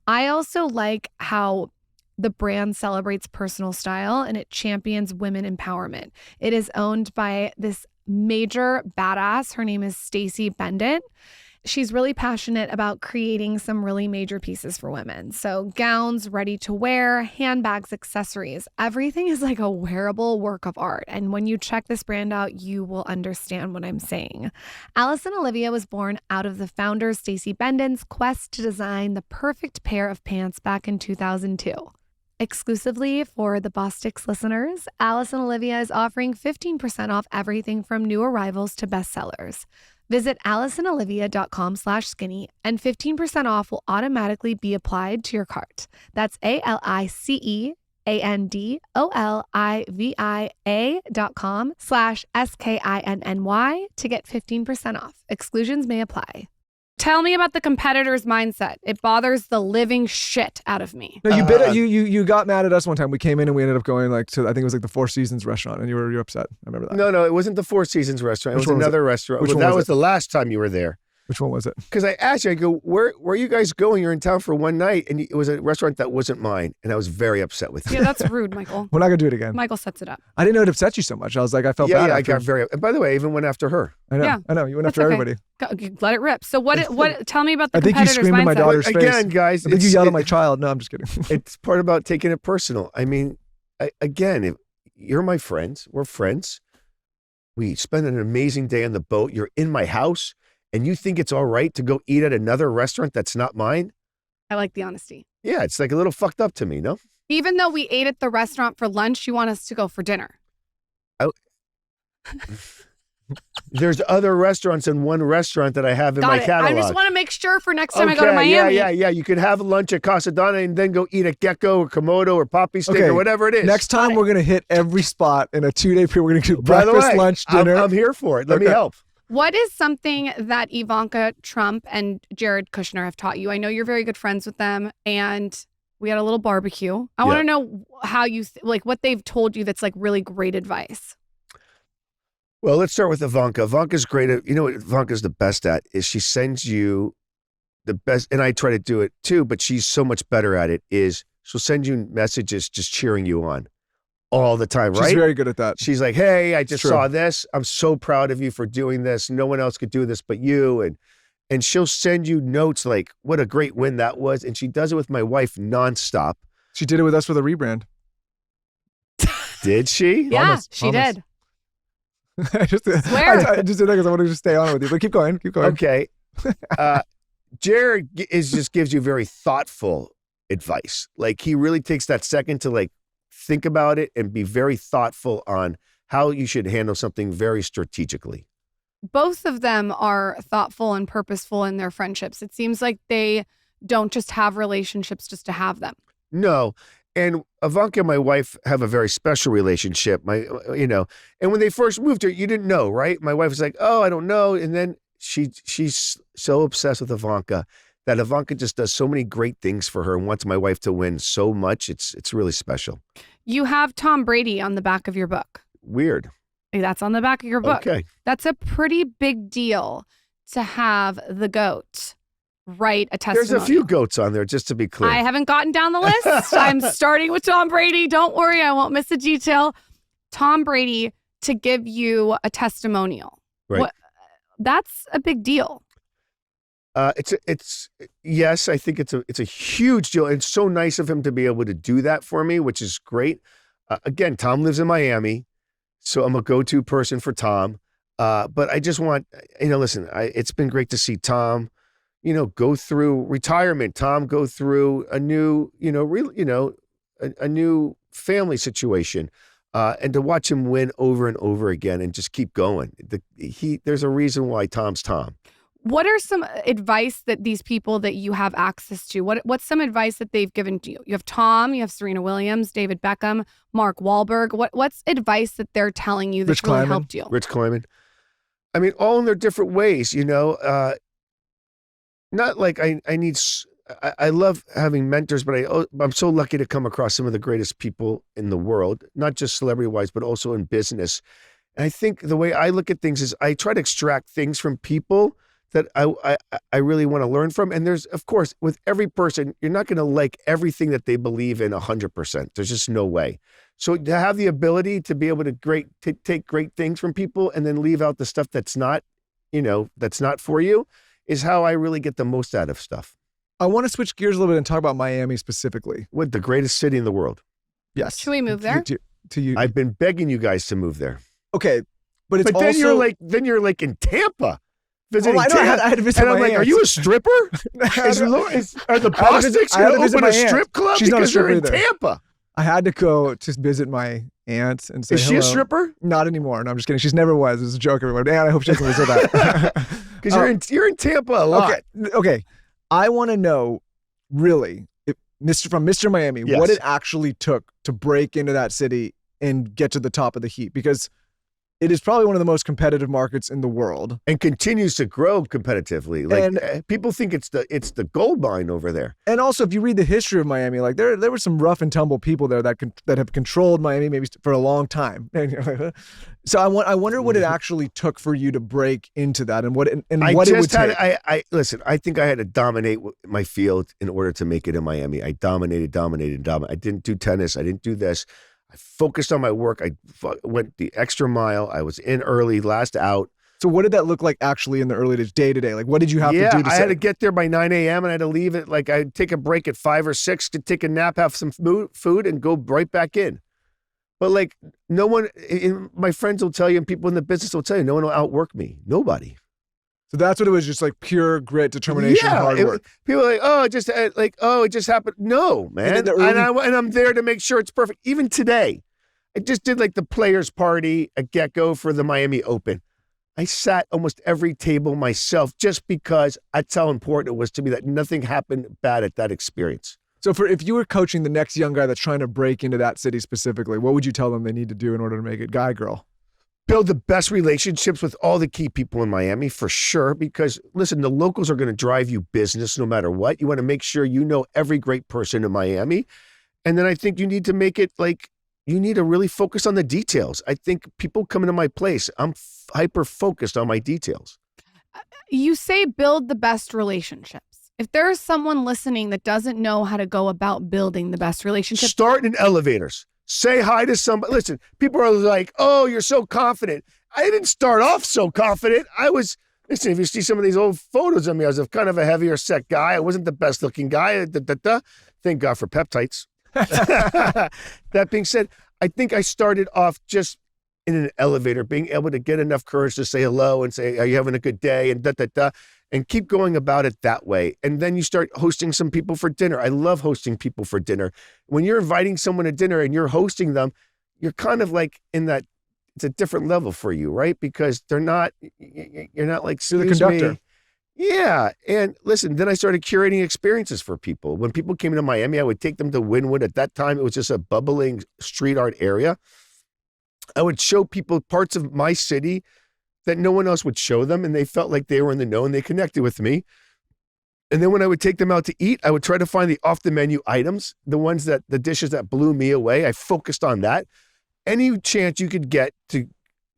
I also like how the brand celebrates personal style and it champions women empowerment. It is owned by this major badass. Her name is Stacey Bendit. She's really passionate about creating some really major pieces for women. So gowns, ready to wear, handbags, accessories, everything is a wearable work of art. And when you check this brand out, you will understand what I'm saying. Alice and Olivia was born out of the founder Stacey Bendit's quest to design the perfect pair of pants back in 2002. Exclusively for the Bostix listeners, Alice and Olivia is offering 15% off everything from new arrivals to bestsellers. Visit aliceandolivia.com/skinny and 15% off will automatically be applied to your cart. That's ALICEANDOLIVIA.com/SKINNY to get 15% off. Exclusions may apply. Tell me about the competitor's mindset. It bothers the living shit out of me. No, you got mad at us one time. We came in and we ended up going to, I think it was the Four Seasons restaurant, and you're upset. I remember that. No, it wasn't the Four Seasons restaurant. It was another restaurant. That was the last time you were there. Which one was it? Because I asked you, I go, where are you guys going? You're in town for one night. And it was a restaurant that wasn't mine. And I was very upset with you. Yeah, that's rude, Michael. We're not going to do it again. Michael sets it up. I didn't know it upset you so much. I was I felt bad. Yeah, I got very, and by the way, I even went after her. I know. Yeah. I know. You went after everybody. Let it rip. So what, tell me about the I think competitor's you screamed mindset. in my daughter's face. Again, guys. I think you yelled at my child. No, I'm just kidding. It's part about taking it personal. I mean, if you're my friends, we're friends. We spend an amazing day on the boat. You're in my house. And you think it's all right to go eat at another restaurant that's not mine? I like the honesty. Yeah, it's a little fucked up to me, no? Even though we ate at the restaurant for lunch, you want us to go for dinner. There's other restaurants in one restaurant that I have in my catalog. I just want to make sure for next time I go to Miami. Yeah. You could have lunch at Casadonna and then go eat at Gecko or Komodo or Poppy Stick or whatever it is. Next time we're going to hit every spot in a 2-day period. We're going to do breakfast, lunch, dinner. I'm here for it. Let me help. What is something that Ivanka Trump and Jared Kushner have taught you? I know you're very good friends with them. And We had a little barbecue. I want to know how you, like what they've told you that's like really great advice. Well, let's start with Ivanka. Ivanka's great at, you know what Ivanka's the best at is she sends you the best, and I try to do it too, but she's so much better at it, is she'll send you messages just cheering you on all the time, right? She's very good at that. She's like, hey, I just saw this. I'm so proud of you for doing this. No one else could do this but you. And she'll send you notes like, what a great win that was. And she does it with my wife nonstop. She did it with us with a rebrand. Did she? Yeah, Almost. she did. I just did that because I wanted to just stay on it with you. But keep going. Okay. Jared just gives you very thoughtful advice. Like he really takes that second to like think about it and be very thoughtful on how you should handle something very strategically. Both of them are thoughtful and purposeful in their friendships. It seems like they don't just have relationships just to have them. No. And Ivanka and my wife have a very special relationship. And when they first moved here, you didn't know, right? My wife was like, oh, I don't know. And then she's so obsessed with Ivanka that Ivanka just does so many great things for her and wants my wife to win so much. It's really special. You have Tom Brady on the back of your book. Weird. That's on the back of your book. Okay. That's a pretty big deal to have the GOAT write a testimony. There's a few goats on there, just to be clear. I haven't gotten down the list. I'm starting with Tom Brady. Don't worry, I won't miss a detail. Tom Brady to give you a testimonial. Right. That's a big deal. Yes, I think it's a huge deal. It's so nice of him to be able to do that for me, which is great. Again, Tom lives in Miami, so I'm a go-to person for Tom. But I just want, listen, it's been great to see Tom, go through retirement. Tom go through a new, a new family situation, and to watch him win over and over again and just keep going. There's a reason why Tom's Tom. What are some advice that these people that you have access to, what's some advice that they've given to you? You have Tom, you have Serena Williams, David Beckham, Mark Wahlberg. What's advice that they're telling you that's really helped you? Rich Kleiman. I mean, all in their different ways, not like I love having mentors, but I'm so lucky to come across some of the greatest people in the world, not just celebrity-wise, but also in business. And I think the way I look at things is I try to extract things from people that I really want to learn from. And there's, of course, with every person, you're not going to like everything that they believe in 100%. There's just no way. So to have the ability to be able to take great things from people and then leave out the stuff that's not, that's not for you is how I really get the most out of stuff. I want to switch gears a little bit and talk about Miami specifically. With the greatest city in the world. Yes. Should we move there? To you. I've been begging you guys to move there. Okay. But then also... you're like in Tampa. Visiting I had to visit and I'm my like, aunt. are you a stripper? Are the Bostics going to open a strip club? She's not a stripper you're in either. Tampa. I had to go to visit my aunt and say Is she hello. a stripper? Not anymore. No, I'm just kidding. She's never was. It was a joke, everyone. And I hope she doesn't listen to that. Because you're in Tampa a lot. Okay. I want to know, really, from Mr. Miami, yes, what it actually took to break into that city and get to the top of the heap. Because it is probably one of the most competitive markets in the world, and continues to grow competitively. Like people think it's the gold mine over there. And also, if you read the history of Miami, like there were some rough and tumble people there that have controlled Miami maybe for a long time. So I wonder what it actually took for you to break into that, and what it would take. Listen. I think I had to dominate my field in order to make it in Miami. I dominated. I didn't do tennis. I didn't do this. I focused on my work. I went the extra mile. I was in early, last out. So what did that look like actually in the early days, day to day? Like, what did you have to do? I had to get there by 9 a.m. and I had to leave it. Like, I'd take a break at 5 or 6 to take a nap, have some food, and go right back in. But like, no one, my friends will tell you, and people in the business will tell you, no one will outwork me. Nobody. So that's what it was, just like pure grit, determination, hard work. People are like, it just happened. No, man. And I'm there to make sure it's perfect. Even today, I just did like the players party at Gecko for the Miami Open. I sat almost every table myself just because that's how important it was to me that nothing happened bad at that experience. So if you were coaching the next young guy that's trying to break into that city specifically, what would you tell them they need to do in order to make it? Guy, girl? build the best relationships with all the key people in Miami for sure. Because listen, the locals are going to drive you business no matter what. You want to make sure you know every great person in Miami. And then I think you need to make it like, you need to really focus on the details. I think people come into my place, I'm hyper focused on my details. You say build the best relationships. If there's someone listening that doesn't know how to go about building the best relationship, start in elevators. Say hi to somebody. Listen, people are like, oh, you're so confident. I didn't start off so confident. Listen, if you see some of these old photos of me, I was kind of a heavier set guy. I wasn't the best looking guy. Thank God for peptides. That being said, I think I started off just in an elevator, being able to get enough courage to say hello and say, are you having a good day? And and keep going about it that way. And then you start hosting some people for dinner. I love hosting people for dinner. When you're inviting someone to dinner and you're hosting them, you're kind of like in that, it's a different level for you, right? Because you're not like, you're the conductor. Me. Yeah. And listen, then I started curating experiences for people. When people came to Miami, I would take them to Wynwood. At that time, it was just a bubbling street art area. I would show people parts of my city that no one else would show them, and they felt like they were in the know and they connected with me. And then when I would take them out to eat, I would try to find the off-the-menu items, the dishes that blew me away. I focused on that. Any chance you could get to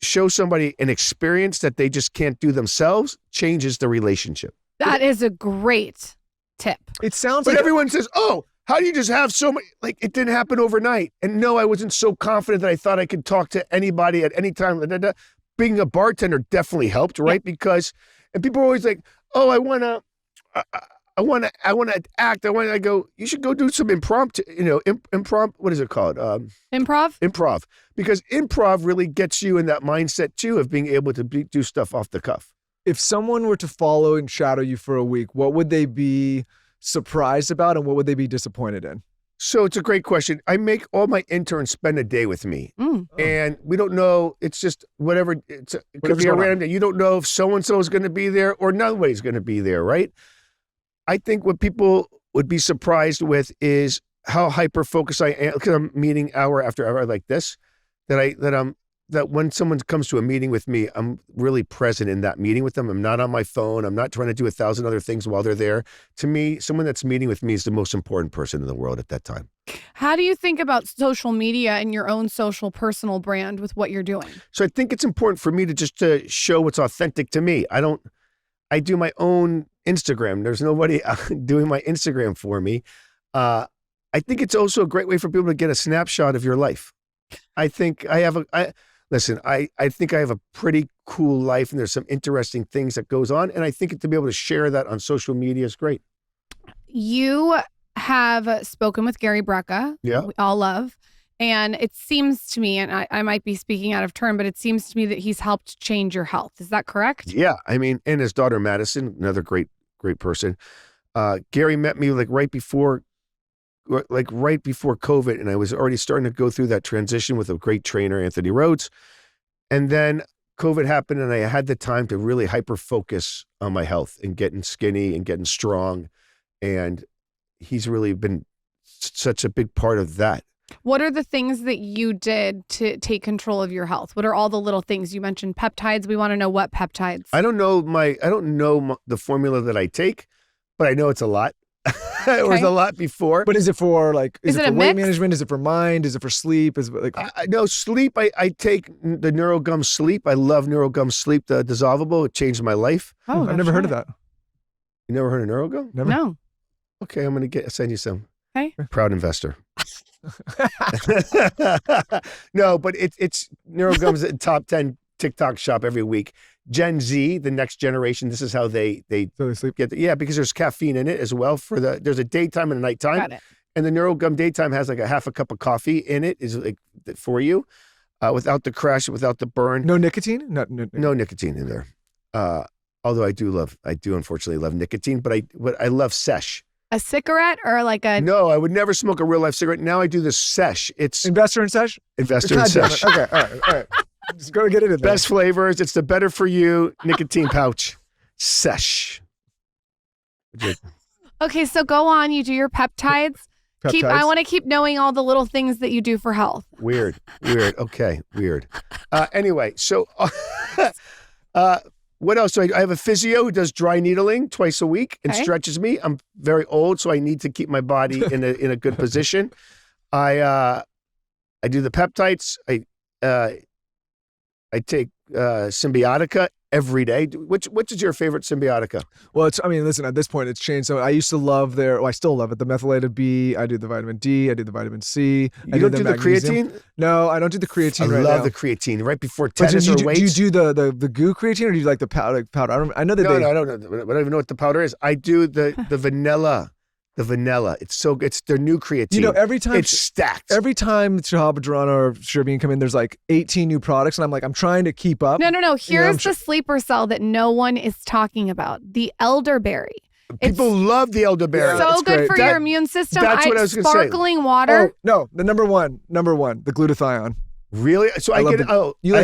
show somebody an experience that they just can't do themselves changes the relationship. That is a great tip. It sounds But like everyone says, oh, how do you just have so much? Like, it didn't happen overnight. And no, I wasn't so confident that I thought I could talk to anybody at any time. Being a bartender definitely helped, right? Yeah. Because, and people are always like, oh, I want to act. I go, you should go do some impromptu, what is it called? Improv. Because improv really gets you in that mindset too of being able to do stuff off the cuff. If someone were to follow and shadow you for a week, what would they be surprised about and what would they be disappointed in? So it's a great question. I make all my interns spend a day with me. And we don't know, it's just whatever, it could be a random day. You don't know if so-and-so is going to be there or nobody's going to be there, right? I think what people would be surprised with is how hyper-focused I am, because I'm meeting hour after hour like this, that when someone comes to a meeting with me, I'm really present in that meeting with them. I'm not on my phone. I'm not trying to do 1,000 other things while they're there. To me, someone that's meeting with me is the most important person in the world at that time. How do you think about social media and your own social personal brand with what you're doing? So I think it's important for me to show what's authentic to me. I do my own Instagram. There's nobody doing my Instagram for me. I think it's also a great way for people to get a snapshot of your life. I think I have I think I have a pretty cool life and there's some interesting things that goes on. And I think to be able to share that on social media is great. You have spoken with Gary Brecka, we all love. And it seems to me, and I might be speaking out of turn, but it seems to me that he's helped change your health. Is that correct? Yeah. I mean, and his daughter, Madison, another great person. Gary met me right before COVID, and I was already starting to go through that transition with a great trainer, Anthony Rhodes. And then COVID happened and I had the time to really hyper focus on my health and getting skinny and getting strong. And he's really been such a big part of that. What are the things that you did to take control of your health? What are all the little things? You mentioned peptides. We want to know what peptides. I don't know the formula that I take, but I know it's a lot. It was a lot before. But is it for is it for weight mix? management? Is it for mind? Is it for sleep? Is it no, sleep. I take the NeuroGum Sleep. I love NeuroGum Sleep, the dissolvable. It changed my life. Oh, I've never heard of that. You never heard of NeuroGum? Never. No. Okay, I'm going to send you some. Okay. Proud investor. No, but it's NeuroGum's a top 10 TikTok shop every week. Gen Z, the next generation, this is how they sleep. Because there's caffeine in it as well. There's a daytime and a nighttime. Got it. And the NeuroGum daytime has like a half a cup of coffee in it, is like for you, without the crash, without the burn. No nicotine? No nicotine in there. Although I do unfortunately love nicotine, but I love sesh. A cigarette or like a... No, I would never smoke a real life cigarette. Now I do the sesh. It's Investor in sesh? Investor in sesh. Okay, all right. Just go get it in there. Best flavors. It's the better for you nicotine pouch. Sesh. Okay, so go on. You do your peptides. I peptides. want to keep knowing all the little things that you do for health. Weird. Okay, weird. Anyway, so what else? So I have a physio who does dry needling twice a week and stretches me. I'm very old, so I need to keep my body in a good position. I do the peptides. I take Symbiotica every day. Which is your favorite Symbiotica? Well, listen, at this point it's changed. So I used to love I still love it. The methylated B, I do the vitamin D, I do the vitamin C. You don't do the creatine? No, I don't do the creatine I right love now. the creatine right before tennis or weights. Do you do the goo creatine or do you like the powder? I know that No, I don't know. I don't even know what the powder is. I do the vanilla. The vanilla. It's their new creatine. Every time it's stacked. Every time Shahab Adran or Shireen come in, there's like 18 new products, and I'm trying to keep up. No. Here's the sleeper cell that no one is talking about: the elderberry. People love the elderberry. So good for your immune system. That's what I was going to say. Sparkling water. Oh no, the number one, the glutathione. Really? So I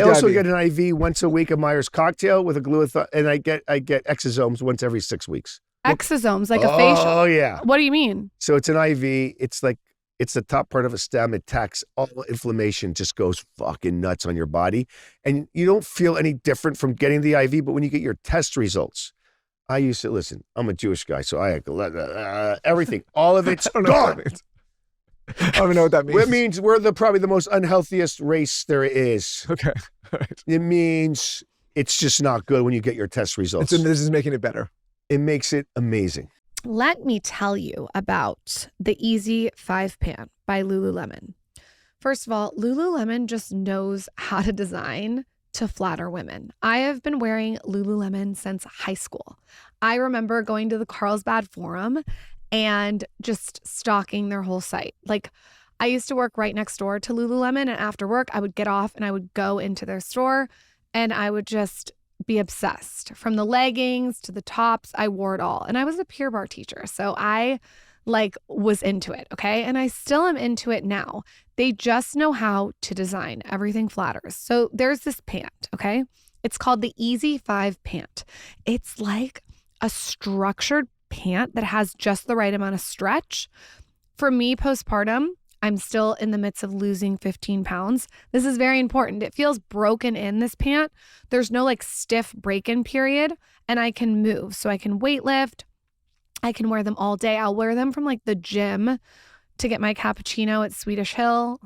also get an IV once a week of Myers cocktail with a glutathione, and I get exosomes once every 6 weeks. Exosomes, like a facial. Oh yeah. What do you mean? So it's an IV. It's the top part of a stem. It attacks all inflammation. Just goes fucking nuts on your body, and you don't feel any different from getting the IV. But when you get your test results, I used to listen. I'm a Jewish guy, so I everything. All of it's gone. I don't even know what that means. It means we're probably the most unhealthiest race there is. Okay. All right. It means it's just not good when you get your test results. This is making it better. It makes it amazing. Let me tell you about the Easy 5 Pan by Lululemon. First of all, Lululemon just knows how to design to flatter women. I have been wearing Lululemon since high school. I remember going to the Carlsbad Forum and just stalking their whole site. Like, I used to work right next door to Lululemon, and after work, I would get off and I would go into their store and I would just be obsessed. From the leggings to the tops, I wore it all. And I was a Pure Barre teacher, so I was into it, okay? And I still am into it now. They just know how to design. Everything flatters. So there's this pant, okay? It's called the Easy 5 Pant. It's like a structured pant that has just the right amount of stretch. For me, postpartum, I'm still in the midst of losing 15 pounds. This is very important. It feels broken in, this pant. There's no stiff break-in period, and I can move. So I can weight lift. I can wear them all day. I'll wear them from the gym to get my cappuccino at Swedish Hill,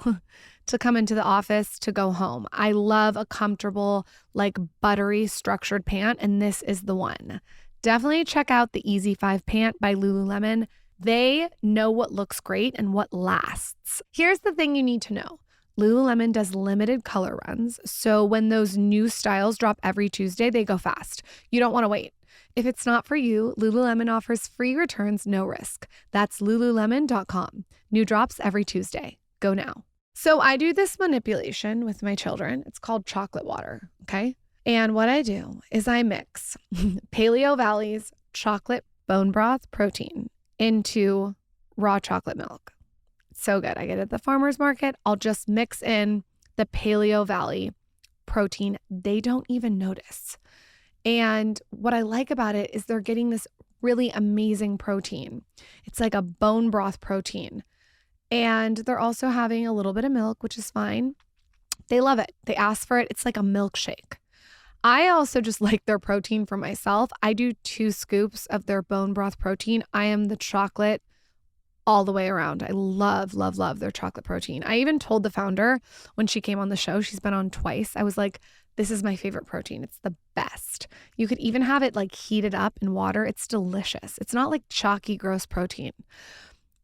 to come into the office, to go home. I love a comfortable, buttery structured pant, and this is the one. Definitely check out the Easy 5 Pant by Lululemon. They know what looks great and what lasts. Here's the thing you need to know. Lululemon does limited color runs, so when those new styles drop every Tuesday, they go fast. You don't want to wait. If it's not for you, Lululemon offers free returns, no risk. That's lululemon.com. New drops every Tuesday. Go now. So I do this manipulation with my children. It's called chocolate water, okay? And what I do is I mix Paleo Valley's chocolate bone broth protein into raw chocolate milk. It's so good. I get it at the farmer's market. I'll just mix in the Paleo Valley protein. They don't even notice. And what I like about it is they're getting this really amazing protein. It's like a bone broth protein. And they're also having a little bit of milk, which is fine. They love it. They ask for it. It's like a milkshake. I also just like their protein for myself. I do 2 scoops of their bone broth protein. I am the chocolate all the way around. I love, love, love their chocolate protein. I even told the founder when she came on the show, she's been on twice, I was like, this is my favorite protein. It's the best. You could even have it heated up in water. It's delicious. It's not chalky, gross protein.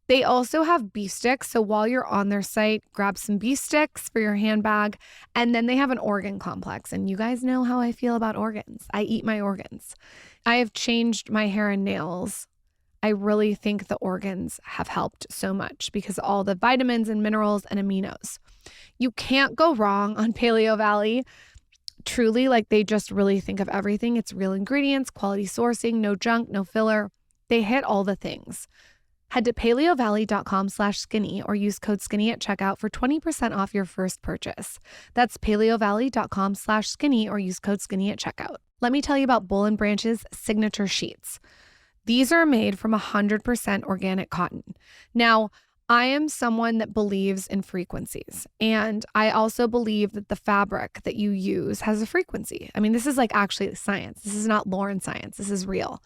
They also have beef sticks. So while you're on their site, grab some beef sticks for your handbag. And then they have an organ complex. And you guys know how I feel about organs. I eat my organs. I have changed my hair and nails. I really think the organs have helped so much because all the vitamins and minerals and aminos. You can't go wrong on Paleo Valley. Truly, they just really think of everything. It's real ingredients, quality sourcing, no junk, no filler. They hit all the things. Head to paleovalley.com/skinny or use code skinny at checkout for 20% off your first purchase. That's paleovalley.com/skinny or use code skinny at checkout. Let me tell you about Boll & Branch's signature sheets. These are made from 100% organic cotton. Now, I am someone that believes in frequencies. And I also believe that the fabric that you use has a frequency. I mean, this is like actually science. This is not Lauren science. This is real.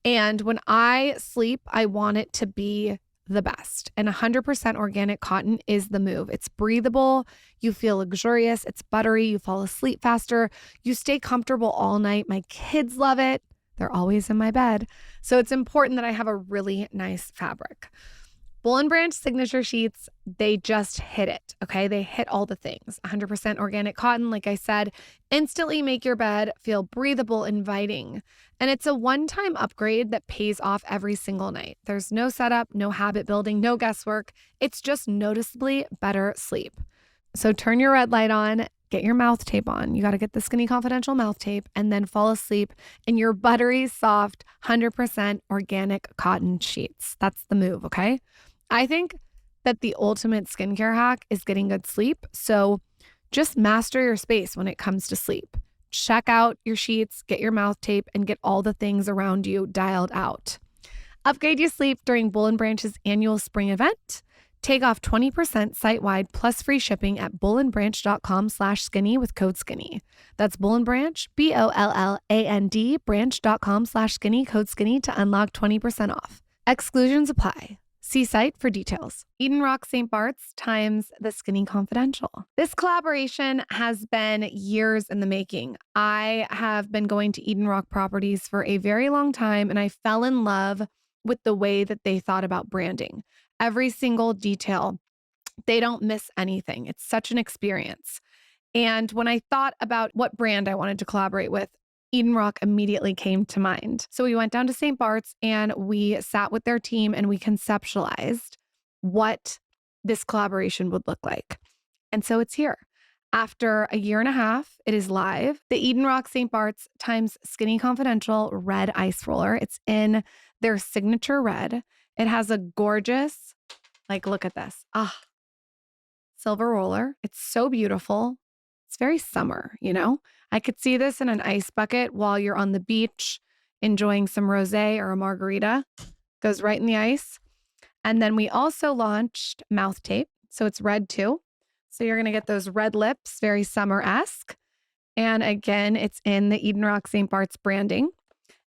And when I sleep, I want it to be the best. And 100% organic cotton is the move. It's breathable. You feel luxurious. It's buttery. You fall asleep faster. You stay comfortable all night. My kids love it. They're always in my bed. So it's important that I have a really nice fabric. Bull & Branch signature sheets, they just hit it, okay? They hit all the things. 100% organic cotton, like I said, instantly make your bed feel breathable, inviting. And it's a one-time upgrade that pays off every single night. There's no setup, no habit building, no guesswork. It's just noticeably better sleep. So turn your red light on, get your mouth tape on. You got to get the Skinny Confidential mouth tape and then fall asleep in your buttery, soft, 100% organic cotton sheets. That's the move, okay? I think that the ultimate skincare hack is getting good sleep. So just master your space when it comes to sleep. Check out your sheets, get your mouth tape, and get all the things around you dialed out. Upgrade your sleep during Bull & Branch's annual spring event. Take off 20% site-wide plus free shipping at bullandbranch.com/skinny with code skinny. That's Bull & Branch, BOLLAND, branch.com/skinny, code skinny to unlock 20% off. Exclusions apply. See site for details. Eden Rock St. Bart's times the Skinny Confidential. This collaboration has been years in the making. I have been going to Eden Rock properties for a very long time, and I fell in love with the way that they thought about branding. Every single detail, they don't miss anything. It's such an experience. And when I thought about what brand I wanted to collaborate with, Eden Rock immediately came to mind. So we went down to St. Bart's and we sat with their team and we conceptualized what this collaboration would look like. And so it's here. After a year and a half, it is live. The Eden Rock St. Bart's times Skinny Confidential red ice roller. It's in their signature red. It has a gorgeous, look at this. Silver roller. It's so beautiful. It's very summer, you know? I could see this in an ice bucket while you're on the beach enjoying some rosé or a margarita. Goes right in the ice. And then we also launched mouth tape. So it's red too. So you're going to get those red lips, very summer-esque. And again, it's in the Eden Rock St. Bart's branding.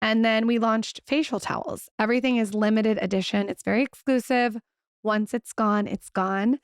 And then we launched facial towels. Everything is limited edition. It's very exclusive. Once it's gone, it's gone.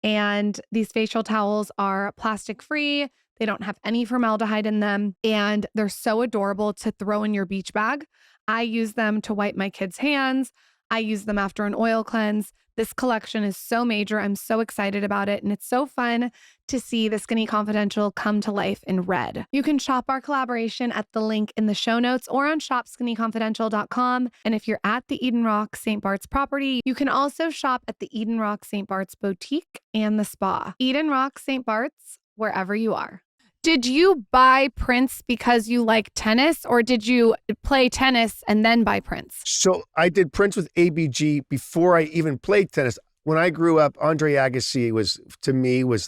And these facial towels are plastic-free. They don't have any formaldehyde in them. And they're so adorable to throw in your beach bag. I use them to wipe my kids' hands. I use them after an oil cleanse. This collection is so major. I'm so excited about it. And it's so fun to see the Skinny Confidential come to life in red. You can shop our collaboration at the link in the show notes or on shopskinnyconfidential.com. And if you're at the Eden Rock St. Bart's property, you can also shop at the Eden Rock St. Bart's boutique and the spa. Eden Rock St. Bart's, wherever you are. Did you buy Prince because you like tennis, or did you play tennis and then buy Prince? So I did Prince with ABG before I even played tennis. When I grew up, Andre Agassi was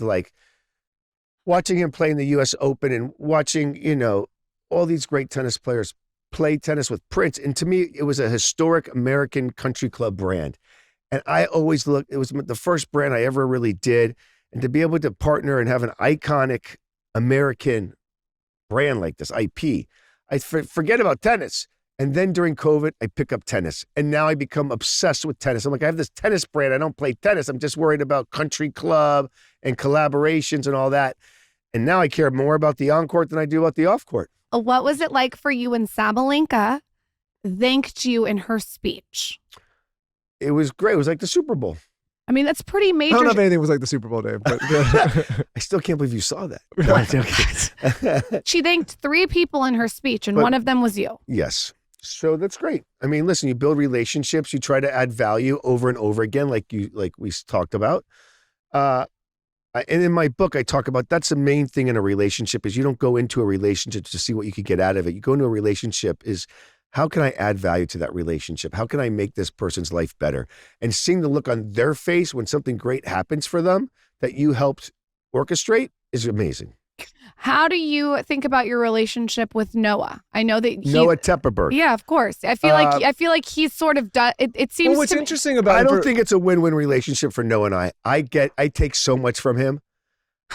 like watching him play in the U.S. Open and watching, all these great tennis players play tennis with Prince. And to me, it was a historic American country club brand. And I always looked, it was the first brand I ever really did. And to be able to partner and have an iconic American brand like this, IP, I forget about tennis. And then during COVID, I pick up tennis. And now I become obsessed with tennis. I'm like, I have this tennis brand. I don't play tennis. I'm just worried about country club and collaborations and all that. And now I care more about the on-court than I do about the off-court. What was it like for you when Sabalenka thanked you in her speech? It was great. It was like the Super Bowl. I mean, that's pretty major. I don't know if anything was like the Super Bowl, Dave. But I still can't believe you saw that. She thanked 3 people in her speech, and one of them was you. Yes. So that's great. I mean, listen, you build relationships, you try to add value over and over again, like we talked about. And in my book, I talk about that's the main thing in a relationship is you don't go into a relationship to see what you could get out of it. You go into a relationship is how can I add value to that relationship? How can I make this person's life better? And seeing the look on their face when something great happens for them that you helped orchestrate is amazing. How do you think about your relationship with Noah? I know that Noah Tepperberg. Yeah, of course. I feel like he's sort of done. It seems. Well, what's interesting about I don't think it's a win-win relationship for Noah and I. I take so much from him.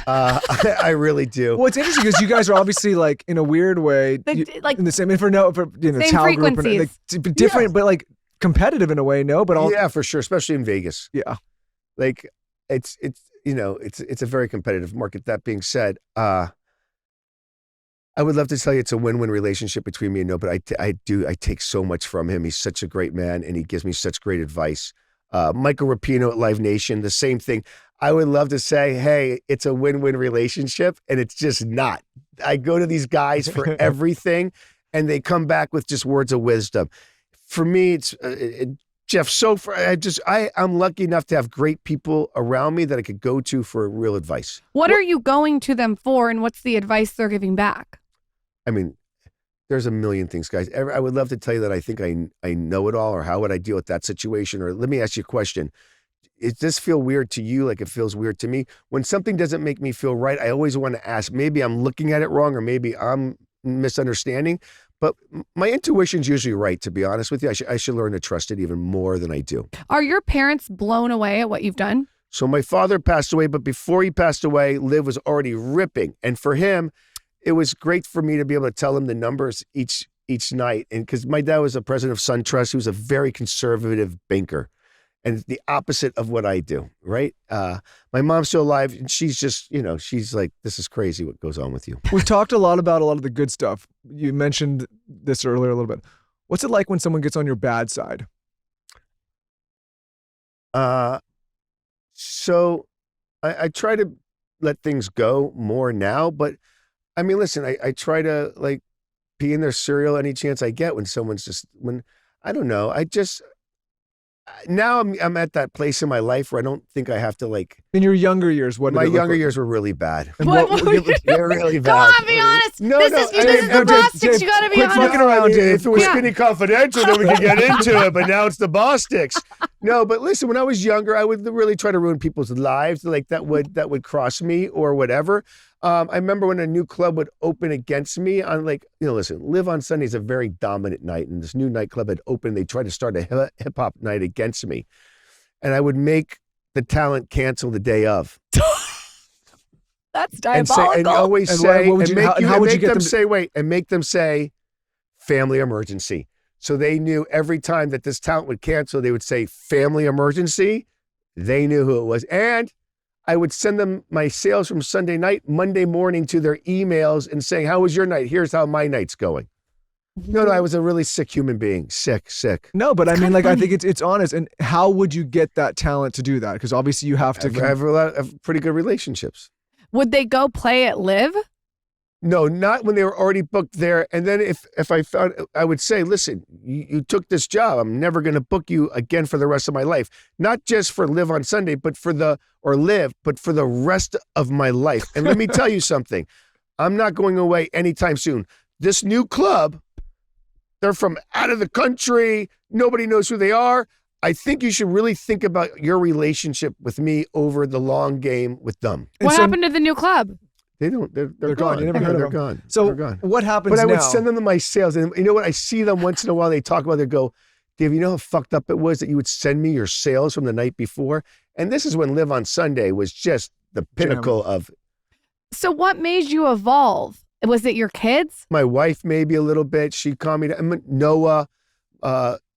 I really do. Well, it's interesting because you guys are obviously like in a weird way, like in the same. And for Noah, for same Tal group, frequencies. and, different, but like competitive in a way. No, but all yeah, for sure, especially in Vegas. Yeah, like it's a very competitive market. That being said, I would love to tell you it's a win-win relationship between me and Noah, but I take so much from him. He's such a great man, and he gives me such great advice. Michael Rapino at Live Nation, the same thing. I would love to say, hey, it's a win-win relationship, and it's just not. I go to these guys for everything, and they come back with just words of wisdom. For me, it's Jeff. So I'm lucky enough to have great people around me that I could go to for real advice. What are you going to them for, and what's the advice they're giving back? I mean, there's a million things, guys. I would love to tell you that I think I know it all, or how would I deal with that situation? Or let me ask you a question. Does this feel weird to you like it feels weird to me? When something doesn't make me feel right, I always want to ask, maybe I'm looking at it wrong, or maybe I'm misunderstanding. But my intuition's usually right, to be honest with you. I should learn to trust it even more than I do. Are your parents blown away at what you've done? So my father passed away, but before he passed away, Liv was already ripping. And for him, it was great for me to be able to tell him the numbers each night. And because my dad was the president of SunTrust, he was a very conservative banker. And it's the opposite of what I do, right? My mom's still alive, and she's just, she's like, this is crazy what goes on with you. We've talked a lot about a lot of the good stuff. You mentioned this earlier a little bit. What's it like when someone gets on your bad side? So I try to let things go more now, but I mean, listen, I try to like pee in their cereal any chance I get when someone's I don't know. Now I'm at that place in my life where I don't think I have to like. In your younger years, what did my it look younger like? years were really bad. They're really bad. Come on, be honest. This is the Bostics. You got to be quit honest. fucking around, Dave. If it was Skinny Confidential, then we could get into it. But now it's the Bostics. No, but listen, when I was younger, I would really try to ruin people's lives. Like that would cross me or whatever. I remember when a new club would open against me on listen, Live on Sunday is a very dominant night, and this new nightclub had opened. They tried to start a hip hop night against me, and I would make the talent cancel the day of. That's diabolical. And always And say, what would you- how would you get them to say, wait, and make them say, family emergency. So they knew every time that this talent would cancel, they would say family emergency. They knew who it was. And I would send them my sales from Sunday night, Monday morning to their emails and saying, how was your night? Here's how my night's going. No, I was a really sick human being. Sick. No, but I mean, I think it's honest. And how would you get that talent to do that? Because obviously you have to. I have a lot of pretty good relationships. Would they go play at Live? No, not when they were already booked there. And then if I found, I would say, listen, you took this job. I'm never going to book you again for the rest of my life. Not just for Live on Sunday, but for the rest of my life. And let me tell you something. I'm not going away anytime soon. This new club, they're from out of the country. Nobody knows who they are. I think you should really think about your relationship with me over the long game with them. What happened to the new club? They don't. They're gone. You never heard of they're them. gone. So they're gone. what happens But I now? would send them my sales, and you know what? I see them once in a while. They talk about it. They go, Dave, you know how fucked up it was that you would send me your sales from the night before? And this is when Live on Sunday was just the pinnacle of. So what made you evolve? Was it your kids? My wife, maybe a little bit. She called me. Noah.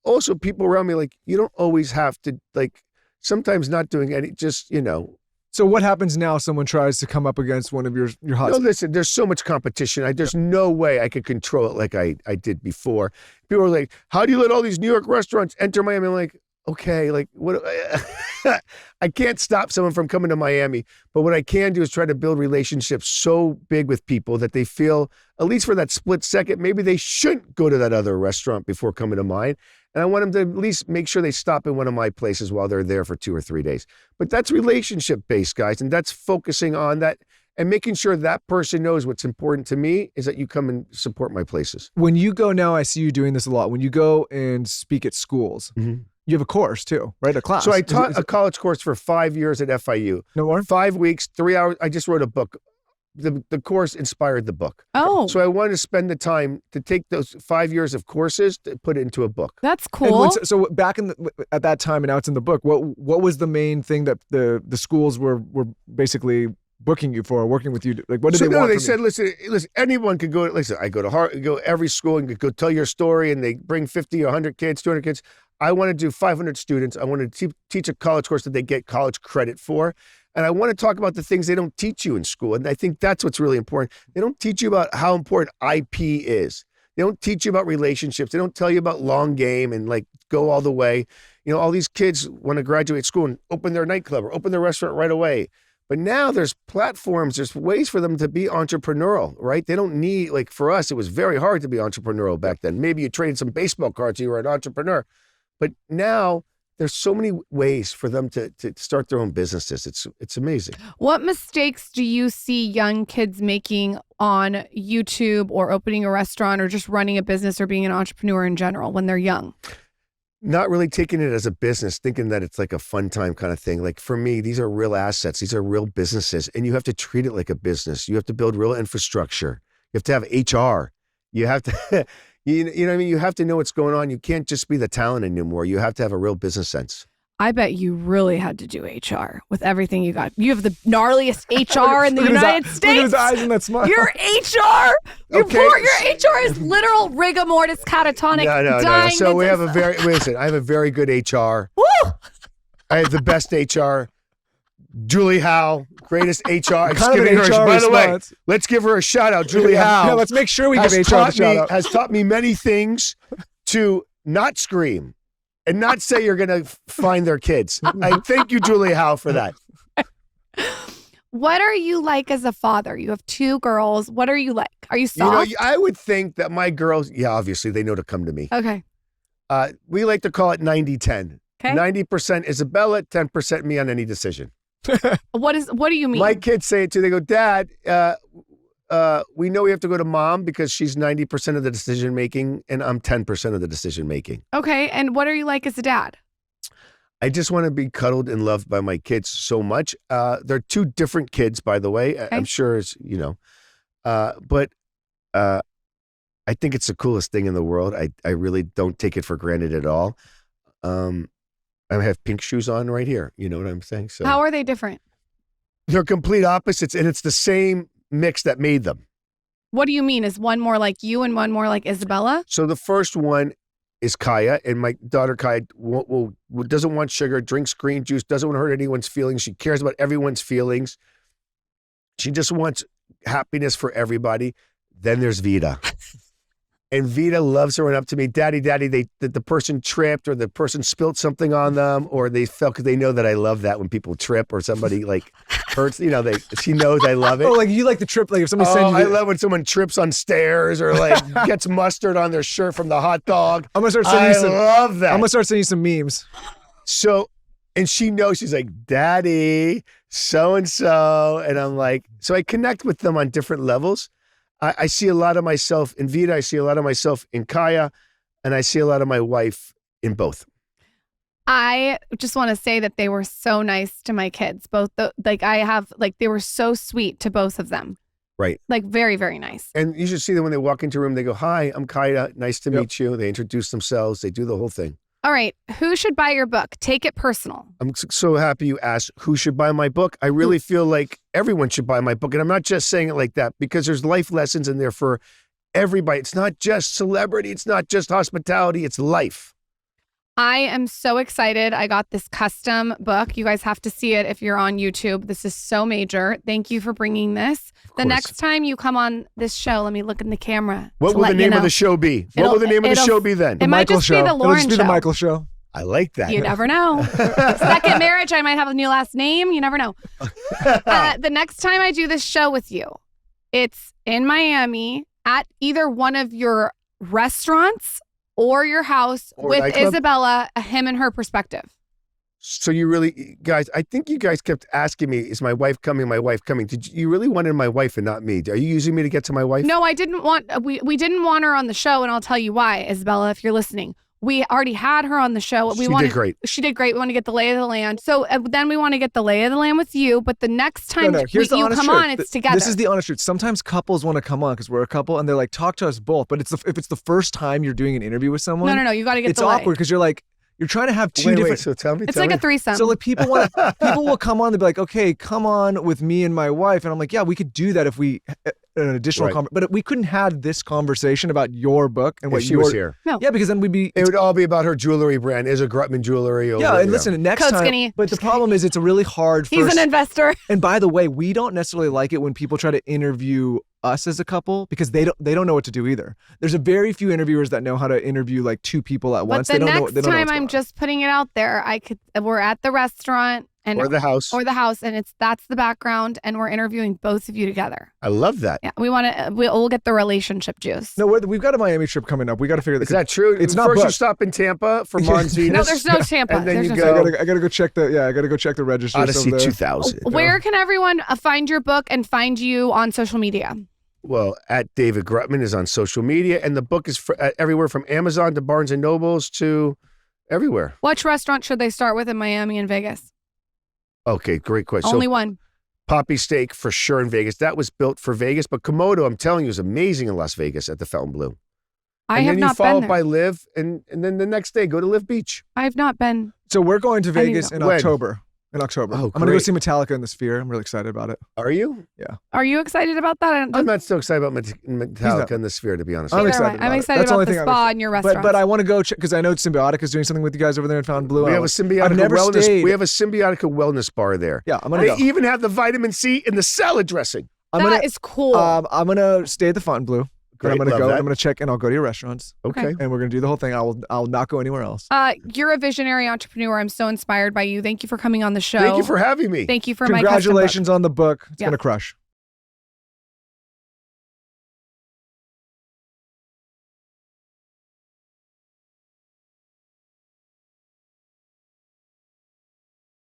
Also, people around me, like, you don't always have to, like, sometimes not doing any, just, So what happens now if someone tries to come up against one of your hot? No, listen, there's so much competition. There's no way I could control it like I did before. People are like, how do you let all these New York restaurants enter Miami? I'm like, okay, like what? I can't stop someone from coming to Miami, but what I can do is try to build relationships so big with people that they feel, at least for that split second, maybe they shouldn't go to that other restaurant before coming to mine. And I want them to at least make sure they stop in one of my places while they're there for 2 or 3 days. But that's relationship based, guys. And that's focusing on that and making sure that person knows what's important to me is that you come and support my places. When you go now, I see you doing this a lot. When you go and speak at schools, you have a course too, right? A class. So I taught a college course for 5 years at FIU. No more? 5 weeks, 3 hours. I just wrote a book the course inspired the book. Oh, So I wanted to spend the time to take those 5 years of courses to put it into a book. that's And cool. so back at that time, and now it's in the book. What was the main thing that the schools were basically booking you for, working with you? Like, what did they want? They from said, you? listen, anyone could go. Listen, I go to Harvard, go every school and go tell your story, and they bring 50 or 100 kids, 200 kids. I want to do 500 students. I want to teach a college course that they get college credit for. And I want to talk about the things they don't teach you in school. And I think that's what's really important. They don't teach you about how important IP is. They don't teach you about relationships. They don't tell you about long game and like go all the way. You know, all these kids want to graduate school and open their nightclub or open their restaurant right away. But now there's platforms, there's ways for them to be entrepreneurial, right? They don't need, like for us, it was very hard to be entrepreneurial back then. Maybe you traded some baseball cards, you were an entrepreneur. But now there's so many ways for them to start their own businesses. It's amazing. What mistakes do you see young kids making on YouTube or opening a restaurant or just running a business or being an entrepreneur in general when they're young? Not really taking it as a business, thinking that it's like a fun time kind of thing. Like for me, these are real assets. These are real businesses. And you have to treat it like a business. You have to build real infrastructure. You have to have HR. You have to, you know what I mean? You have to know what's going on. You can't just be the talent anymore. You have to have a real business sense. I bet you really had to do HR with everything you got. You have the gnarliest HR in the United States. Look at his eyes and that smile. Your HR, your HR is literal rigor mortis catatonic. No. So we have I have a very good HR. Woo! I have the best HR. Julie Howe, greatest HR. Kind of HR By the way, response. let's give her a shout out. Julie Howe. Yeah, let's make sure we give HR a shout out. Has taught me many things to not scream and not say you're going to find their kids. I thank you, Julie Howe, for that. What are you like as a father? You have 2 girls. What are you like? Are you soft? You know, I would think that my girls, obviously they know to come to me. Okay. We like to call it 90-10. Okay. 90% Isabella, 10% me on any decision. What do you mean? My kids say it too. They go, Dad, we know we have to go to Mom because she's 90% of the decision making and I'm 10% of the decision making. Okay. And what are you like as a dad? I just want to be cuddled and loved by my kids so much. They're 2 different kids, by the way. Okay. I'm sure it's, but I think it's the coolest thing in the world. I really don't take it for granted at all. I have pink shoes on right here. You know what I'm saying? So How are they different? they're complete opposites, and it's the same mix that made them. What do you mean? Is one more like you and one more like Isabella? So the first one is Kaya, and my daughter Kaya doesn't want sugar, drinks green juice, doesn't want to hurt anyone's feelings. She cares about everyone's feelings. She just wants happiness for everybody. Then there's Vita. And Vita loves to run up to me, Daddy, the person tripped or the person spilled something on them, or they felt, because they know that I love that when people trip or somebody like hurts, she knows I love it. Oh, like you like the trip, like if somebody sends you. I love when someone trips on stairs or like gets mustard on their shirt from the hot dog. I'm gonna start sending you some. I love that. I'm gonna start sending you some memes. So, and she knows, she's like, Daddy, so-and-so. And I'm like, so I connect with them on different levels. I see a lot of myself in Vita. I see a lot of myself in Kaya, and I see a lot of my wife in both. I just want to say that they were so nice to my kids. Both, they were so sweet to both of them. Right. Like very, very nice. And you should see them when they walk into a room, they go, Hi, I'm Kaya. Nice to meet you. They introduce themselves. They do the whole thing. All right. Who should buy your book? Take it personal. I'm so happy you asked who should buy my book. I really feel like everyone should buy my book. And I'm not just saying it like that because there's life lessons in there for everybody. It's not just celebrity. It's not just hospitality. It's life. I am so excited. I got this custom book. You guys have to see it if you're on YouTube. This is so major. Thank you for bringing this. The next time you come on this show, let me look in the camera. What will the name of the show be? What will the name of the show be then? It might just be the Lauren It'll just be the Michael show. I like that. You never know. Second marriage, I might have a new last name. You never know. The next time I do this show with you, it's in Miami at either one of your restaurants or your house or with nightclub? Isabella, him and her perspective. So you really, guys, I think you guys kept asking me, is my wife coming, my wife coming? Did you really wanted my wife and not me? Are you using me to get to my wife? No, I didn't want, we didn't want her on the show, and I'll tell you why, Isabella, if you're listening. We already had her on the show. She did great. She did great. We want to get the lay of the land. So then we want to get the lay of the land with you. But the next time Here's the you honest come truth. on, it's together. This is the honest truth. Sometimes couples want to come on because we're a couple and they're like, talk to us both. But if it's the first time you're doing an interview with someone, No. You got to get it's the lay. awkward because you're trying to have two different. Wait, so tell me. It's like a threesome. So like people will come on. They'll be like, okay, come on with me and my wife, and I'm like, yeah, we could do that if we an additional but we couldn't have this conversation about your book and what she was here. No. Yeah, because then we'd be. It would all be about her jewelry brand. Is a Grutman jewelry? And listen, next Code time. Skinny. But the problem is, it's a really hard. He's an investor. And by the way, we don't necessarily like it when people try to interview us as a couple because they don't know what to do either. There's a very few interviewers that know how to interview like two people at once. But the they don't next know time, I'm just putting it out there. We're at the restaurant or the house, and that's the background, and we're interviewing both of you together. I love that. Yeah, we'll get the relationship juice. No, we've got a Miami trip coming up. We got to figure that. Is that true? It's not first. booked. You stop in Tampa for Mons Venus. No, there's no Tampa. And then There's you no go. I gotta go check the registry. Odyssey 2000. Where can everyone find your book and find you on social media? Well, at David Grutman is on social media, and the book is everywhere from Amazon to Barnes and Nobles to everywhere. Which restaurant should they start with in Miami and Vegas? Okay, great question. Only one. Poppy Steak for sure in Vegas. That was built for Vegas, but Komodo, I'm telling you, is amazing in Las Vegas at the Fountain Blue. I have not been there. And then you follow it by Live, and then the next day go to Live Beach. I have not been. So we're going to Vegas in When? October. In October. Oh, I'm going to go great. see Metallica in the Sphere. I'm really excited about it. Are you? Yeah. Are you excited about that? I'm not so excited about Metallica in the Sphere, to be honest. I'm with you. excited. I'm about it. excited That's the about only the thing I'm spa excited- in your restaurant. But I want to go check because I know Symbiotic is doing something with you guys over there in Fountain Blue. We have a Symbiotica wellness. stayed. We have a Symbiotica wellness bar there. Yeah, I'm gonna They go. even have the vitamin C in the salad dressing. That is cool. I'm gonna stay at the Fountain Blue. Great, and I'm gonna love go. that. I'm gonna check and I'll go to your restaurants. Okay. And we're gonna do the whole thing. I'll not go anywhere else. You're a visionary entrepreneur. I'm so inspired by you. Thank you for coming on the show. Thank you for having me. Thank you for my custom book. Congratulations on the book. It's Yeah. gonna crush.